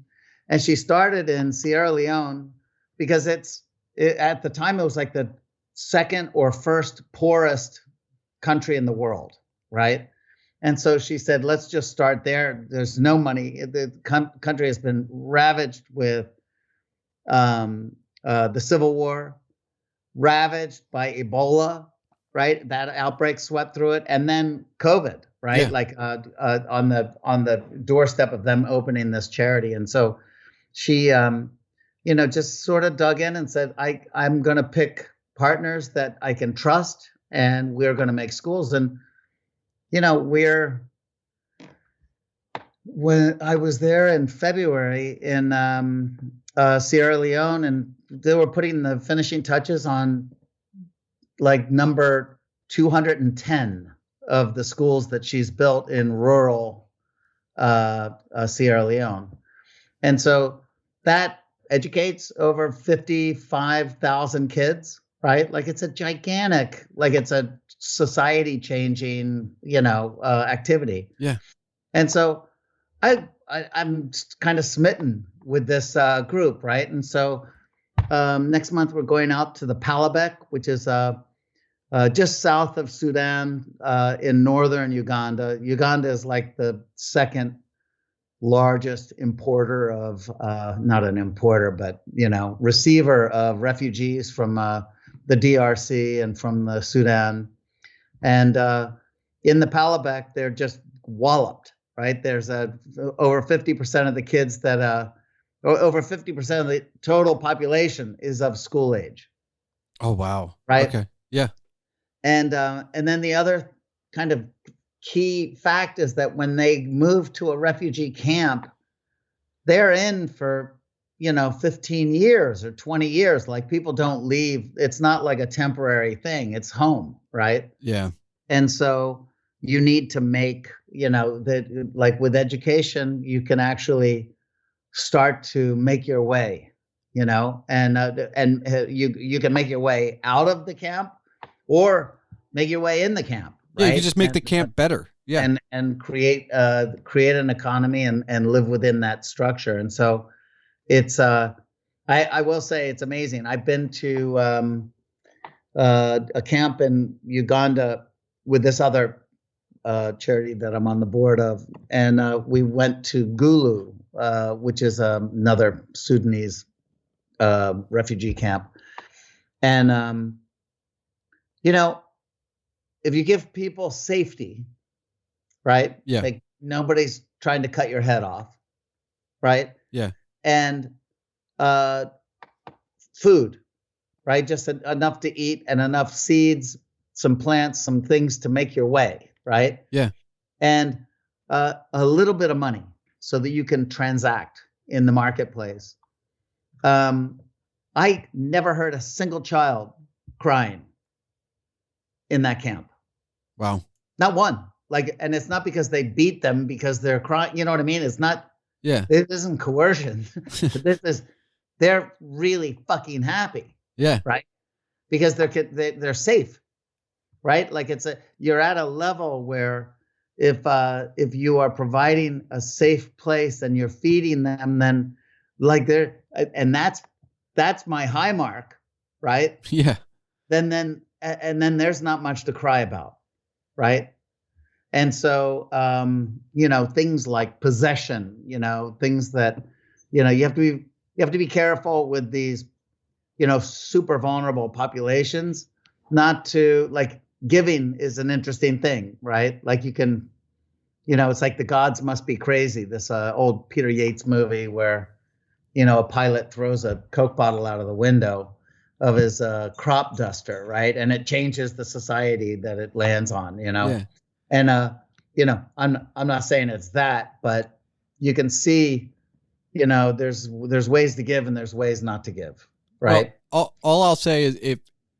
Speaker 2: and she started in Sierra Leone because at the time it was like the second or first poorest country in the world, right? And so she said, let's just start there. There's no money. The country has been ravaged with the Civil War, ravaged by Ebola, right? That outbreak swept through it, and then COVID, right? Yeah. Like on the doorstep of them opening this charity. And so she, just sort of dug in and said, I'm going to pick partners that I can trust, and we're going to make schools. And when I was there in February in Sierra Leone, and they were putting the finishing touches on like number 210 of the schools that she's built in rural Sierra Leone. And so that educates over 55,000 kids, right? Like it's a gigantic, like it's a society changing, activity.
Speaker 1: Yeah.
Speaker 2: And so I'm kind of smitten with this group, right? And so next month we're going out to the Palabek, which is just south of Sudan, in northern Uganda. Uganda is like the second largest importer of, not an importer, but, receiver of refugees from the DRC and from the Sudan. And in the Palabek, they're just walloped, right? There's over 50% of the kids that, over 50% of the total population is of school age.
Speaker 1: Oh, wow.
Speaker 2: Right.
Speaker 1: Okay. Yeah.
Speaker 2: And then the other kind of key fact is that when they move to a refugee camp, they're in for, 15 years or 20 years. Like people don't leave. It's not like a temporary thing. It's home, right?
Speaker 1: Yeah.
Speaker 2: And so you need to make, that like with education, you can actually start to make your way, and you can make your way out of the camp or make your way in the camp. Right?
Speaker 1: Yeah, you can just make the camp better. Yeah.
Speaker 2: And create an economy and live within that structure. And so it's I will say it's amazing. I've been to a camp in Uganda with this other charity that I'm on the board of, and we went to Gulu, which is another Sudanese refugee camp. And if you give people safety, right?
Speaker 1: Yeah.
Speaker 2: Like nobody's trying to cut your head off, right?
Speaker 1: Yeah.
Speaker 2: And food, right? Just enough to eat and enough seeds, some plants, some things to make your way, right?
Speaker 1: Yeah.
Speaker 2: And a little bit of money so that you can transact in the marketplace. I never heard a single child crying in that camp.
Speaker 1: Wow.
Speaker 2: Not one. Like, and it's not because they beat them because they're crying. You know what I mean? It's not.
Speaker 1: Yeah.
Speaker 2: It isn't coercion. They're really fucking happy.
Speaker 1: Yeah.
Speaker 2: Right. Because they're safe. Right. Like you're at a level where if you are providing a safe place and you're feeding them, then like and that's my high mark. Right.
Speaker 1: Yeah.
Speaker 2: Then there's not much to cry about. Right. And so, things like possession, things that, you have to be careful with these, super vulnerable populations, not to like giving is an interesting thing, right? Like you can, it's like the gods must be crazy. This old Peter Yates movie where, a pilot throws a Coke bottle out of the window of his crop duster, right? And it changes the society that it lands on,
Speaker 1: Yeah.
Speaker 2: And I'm not saying it's that, but you can see, there's ways to give and there's ways not to give, right?
Speaker 1: Well, all I'll say is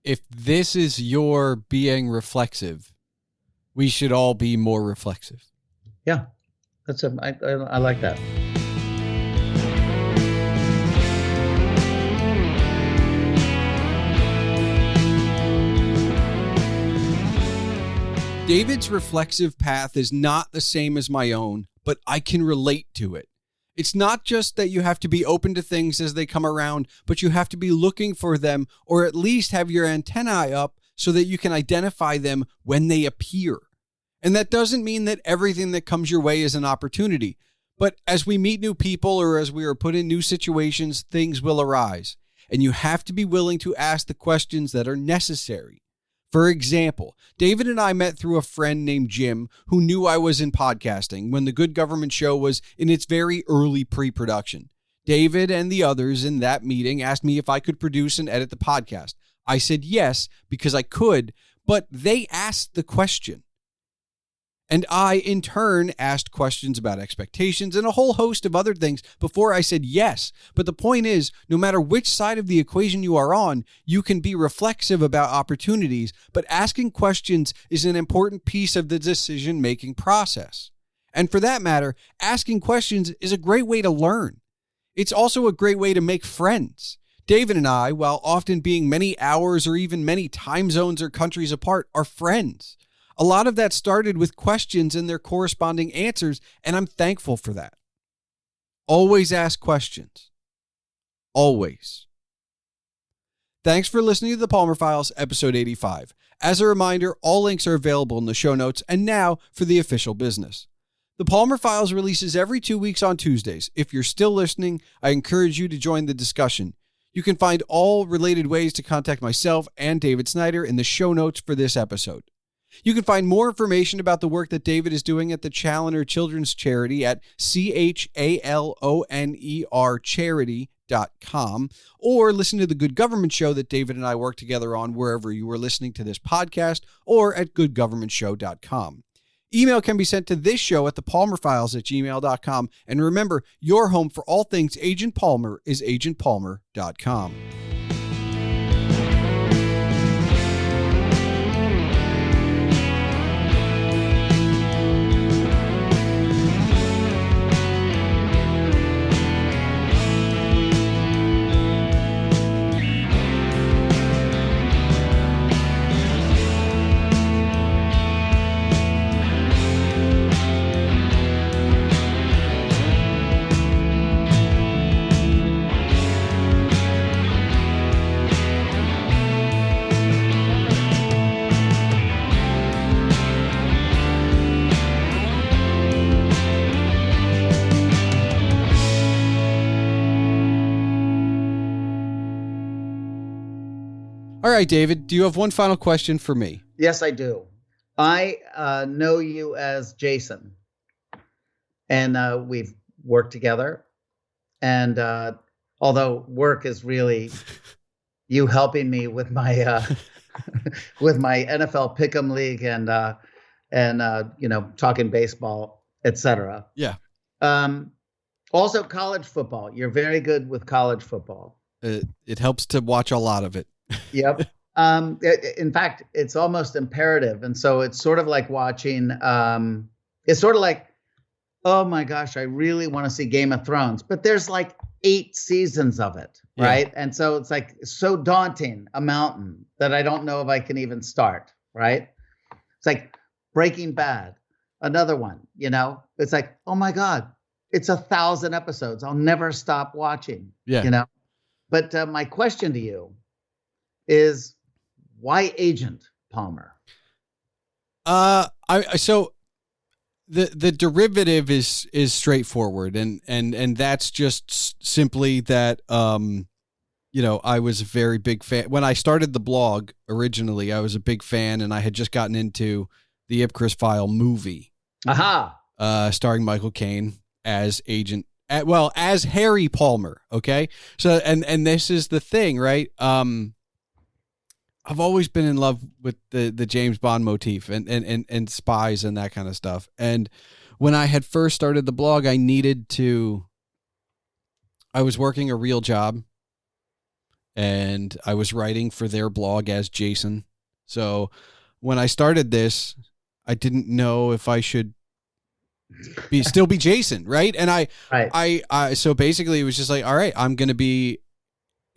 Speaker 1: if this is your being reflexive, we should all be more reflexive.
Speaker 2: Yeah, I like that.
Speaker 1: David's reflexive path is not the same as my own, but I can relate to it. It's not just that you have to be open to things as they come around, but you have to be looking for them, or at least have your antennae up so that you can identify them when they appear. And that doesn't mean that everything that comes your way is an opportunity, but as we meet new people or as we are put in new situations, things will arise. And you have to be willing to ask the questions that are necessary. For example, David and I met through a friend named Jim who knew I was in podcasting when the Good Government Show was in its very early pre-production. David and the others in that meeting asked me if I could produce and edit the podcast. I said yes, because I could, but they asked the question. And I, in turn, asked questions about expectations and a whole host of other things before I said yes. But the point is, no matter which side of the equation you are on, you can be reflexive about opportunities, but asking questions is an important piece of the decision-making process. And for that matter, asking questions is a great way to learn. It's also a great way to make friends. David and I, while often being many hours or even many time zones or countries apart, are friends. A lot of that started with questions and their corresponding answers, and I'm thankful for that. Always ask questions. Always. Thanks for listening to The Palmer Files, episode 85. As a reminder, all links are available in the show notes, and now for the official business. The Palmer Files releases every 2 weeks on Tuesdays. If you're still listening, I encourage you to join the discussion. You can find all related ways to contact myself and David Snyder in the show notes for this episode. You can find more information about the work that David is doing at the Chaloner Children's Charity at CHALONER charity.com, or listen to the Good Government Show that David and I work together on wherever you are listening to this podcast, or at goodgovernmentshow.com. Email can be sent to this show at thepalmerfiles@gmail.com. And remember, your home for all things Agent Palmer is agentpalmer.com. All right, David, do you have one final question for me?
Speaker 2: Yes, I do. I know you as Jason, and we've worked together. And although work is really you helping me with my with my NFL Pick'em League and talking baseball, etc.
Speaker 1: Yeah.
Speaker 2: Also, college football. You're very good with college football.
Speaker 1: It helps to watch a lot of it.
Speaker 2: Yep. In fact, it's almost imperative. And so it's sort of like watching, it's sort of like, oh my gosh, I really want to see Game of Thrones, but there's like 8 seasons of it. Right. Yeah. And so it's like so daunting, a mountain that I don't know if I can even start. Right. It's like Breaking Bad, another one, it's like, oh my God, it's 1,000 episodes. I'll never stop watching, but my question to you is, why Agent Palmer?
Speaker 1: So the derivative is straightforward, and that's just simply that I was a very big fan when I started the blog originally. I was a big fan, and I had just gotten into the Ipcris File movie, starring Michael Caine as Agent, as Harry Palmer. Okay, so and this is the thing, right? I've always been in love with the James Bond motif and spies and that kind of stuff. And when I had first started the blog, I was working a real job, and I was writing for their blog as Jason. So when I started this, I didn't know if I should still be Jason. Right. And I so basically it was just like, all right, I'm going to be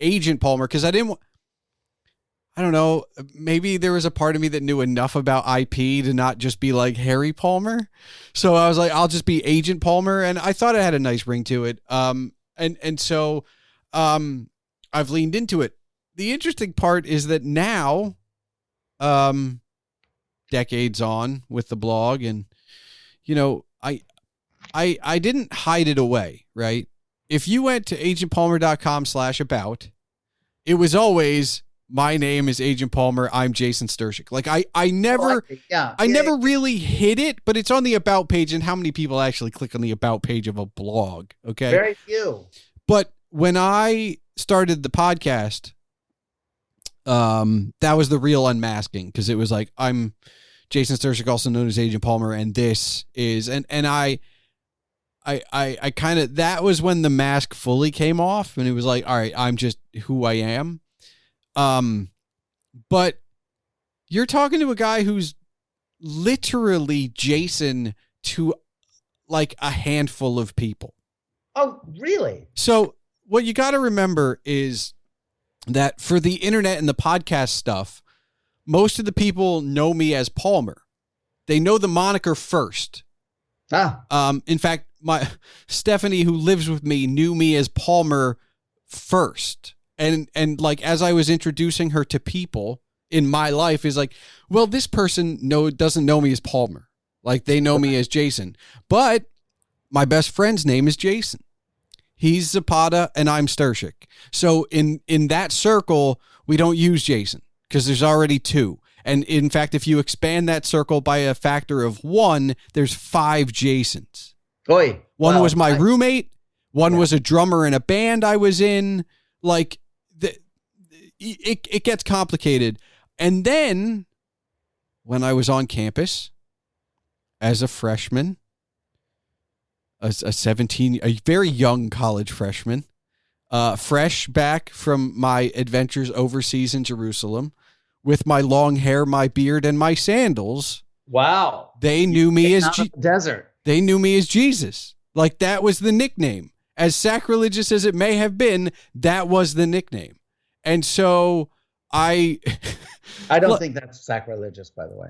Speaker 1: Agent Palmer. 'Cause I don't know, maybe there was a part of me that knew enough about IP to not just be like Harry Palmer. So I was like, I'll just be Agent Palmer. And I thought it had a nice ring to it. So I've leaned into it. The interesting part is that now, decades on with the blog, and, I didn't hide it away, right? If you went to agentpalmer.com/about, it was always, my name is Agent Palmer. I'm Jason Stershik. Like I never really hid it, but it's on the about page. And how many people actually click on the about page of a blog? Okay.
Speaker 2: Very few.
Speaker 1: But when I started the podcast, that was the real unmasking. 'Cause it was like, I'm Jason Stershik, also known as Agent Palmer. And this is, and I kind of, that was when the mask fully came off, and it was like, all right, I'm just who I am. But you're talking to a guy who's literally Jason to like a handful of people.
Speaker 2: Oh, really?
Speaker 1: So what you got to remember is that for the internet and the podcast stuff, most of the people know me as Palmer. They know the moniker first. In fact, my Stephanie, who lives with me, knew me as Palmer first. And like, as I was introducing her to people in my life, is like, well, this person doesn't know me as Palmer. Like, they know me as Jason. But my best friend's name is Jason. He's Zapata and I'm Sturshik. So in that circle, we don't use Jason because there's already two. And in fact, if you expand that circle by a factor of 1, there's 5 Jasons.
Speaker 2: One
Speaker 1: was my roommate. One was a drummer in a band I was in. Like, it gets complicated. And then when I was on campus as a freshman, a very young college freshman, fresh back from my adventures overseas in Jerusalem, with my long hair, my beard, and my sandals.
Speaker 2: Wow.
Speaker 1: They knew me as
Speaker 2: desert.
Speaker 1: They knew me as Jesus. Like, that was the nickname. As sacrilegious as it may have been, that was the nickname. And so I
Speaker 2: don't think that's sacrilegious, by the way.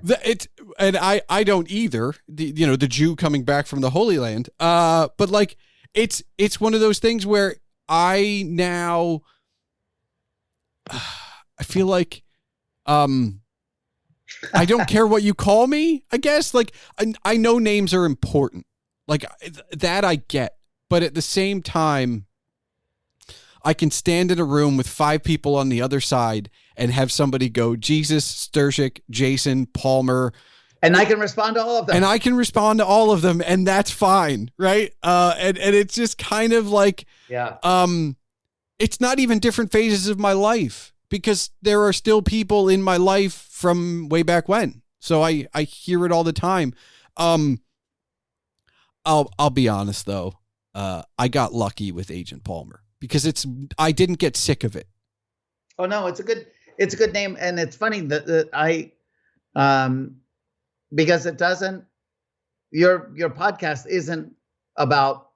Speaker 1: I don't either. The Jew coming back from the Holy Land. But like, it's one of those things where I now I feel like I don't care what you call me, I guess. Like, I know names are important. Like, that I get. But at the same time, I can stand in a room with 5 people on the other side and have somebody go, Jesus, Sturshik, Jason, Palmer.
Speaker 2: And I can respond to all of them. And that's fine, right? And it's just kind of like, it's not even different phases of my life, because there are still people in my life from way back when. So I hear it all the time. I'll be honest though. I got lucky with Agent Palmer because I didn't get sick of it. Oh no, it's a good name. And it's funny that because it doesn't, your podcast isn't about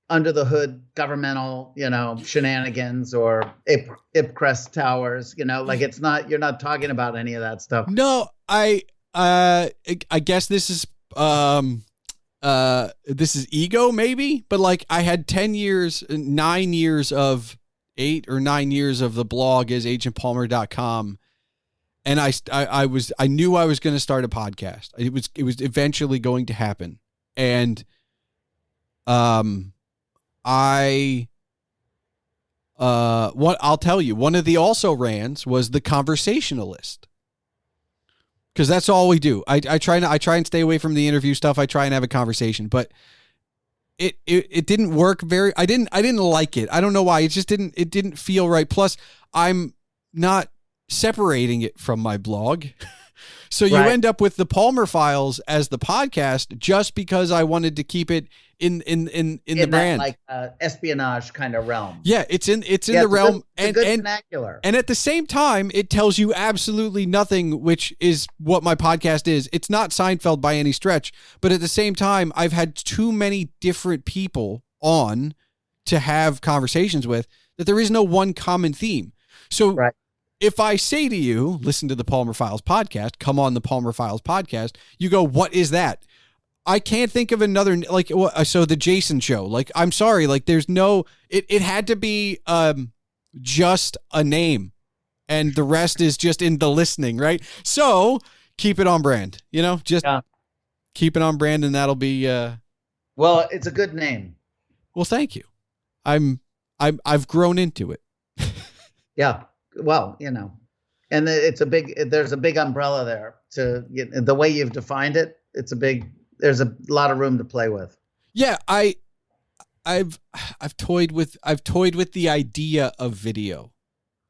Speaker 2: under the hood governmental, shenanigans or Ipcrest towers, like it's not, you're not talking about any of that stuff.
Speaker 1: No, I guess this is ego maybe, but like I had 8 or 9 years of the blog as agentpalmer.com. And I knew I was going to start a podcast. It was eventually going to happen. And, what I'll tell you, one of the also rans was the conversationalist. Because that's all we do. I try and stay away from the interview stuff. I try and have a conversation, but it didn't work I didn't like it. I don't know why. It didn't feel right. Plus, I'm not separating it from my blog. So you end up with the Palmer Files as the podcast just because I wanted to keep it in the brand,
Speaker 2: like espionage kind of realm.
Speaker 1: Yeah, it's in the realm,
Speaker 2: and vernacular.
Speaker 1: And at the same time, it tells you absolutely nothing, which is what my podcast is. It's not Seinfeld by any stretch, but at the same time, I've had too many different people on to have conversations with that there is no one common theme. So if I say to you, listen to the Palmer Files podcast, come on the Palmer Files podcast, you go, what is that? I can't think of another, like, so the Jason Show, like, I'm sorry, like, there's no, it had to be just a name, and the rest is just in the listening, right? So keep it on brand, just keep it on brand, and that'll be,
Speaker 2: well, it's a good name.
Speaker 1: Well, thank you. I've grown into it.
Speaker 2: Yeah. Well, and there's a big umbrella there the way you've defined it. There's a lot of room to play with.
Speaker 1: Yeah. I've toyed with the idea of video.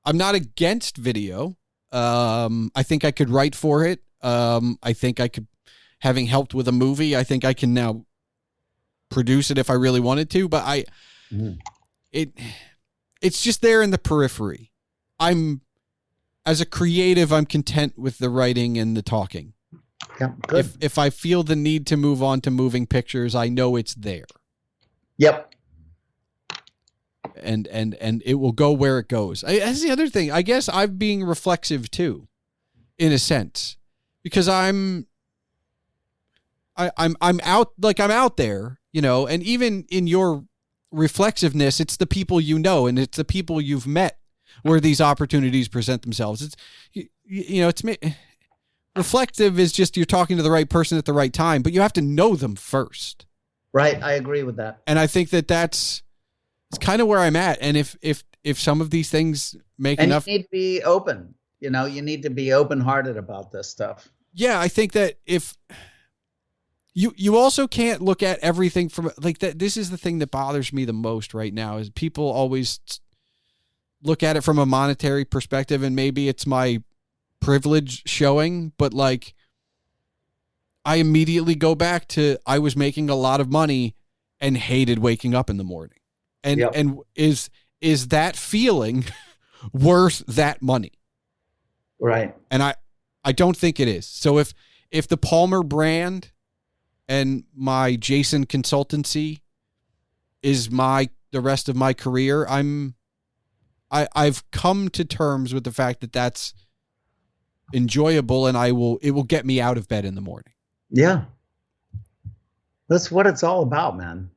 Speaker 1: I'm not against video. I think I could write for it. I think I could, having helped with a movie, I think I can now produce it if I really wanted to, but it's just there in the periphery. As a creative, I'm content with the writing and the talking.
Speaker 2: Yeah, good.
Speaker 1: If I feel the need to move on to moving pictures, I know it's there.
Speaker 2: Yep.
Speaker 1: And it will go where it goes. That's the other thing. I guess I'm being reflexive too, in a sense, because I'm out, like I'm out there, you know, and even in your reflexiveness, it's the people you know, and it's the people you've met where these opportunities present themselves. It's, you know, it's me. Reflective is just you're talking to the right person at the right time, but you have to know them first.
Speaker 2: Right. I agree with that.
Speaker 1: And I think it's kind of where I'm at. And if some of these things make
Speaker 2: and
Speaker 1: enough,
Speaker 2: you need to be open, you know, you need to be open-hearted about this stuff.
Speaker 1: Yeah. I think that if you also can't look at everything from like that. This is the thing that bothers me the most right now is people always look at it from a monetary perspective, and maybe it's my privilege showing, but like I immediately go back to I was making a lot of money and hated waking up in the morning. And
Speaker 2: Yep.
Speaker 1: and is that feeling worth that money?
Speaker 2: Right.
Speaker 1: And I don't think it is. So if the Palmer brand and my Jason consultancy is the rest of my career, I've come to terms with the fact that that's enjoyable, and it will get me out of bed in the morning.
Speaker 2: Yeah. That's what it's all about, man.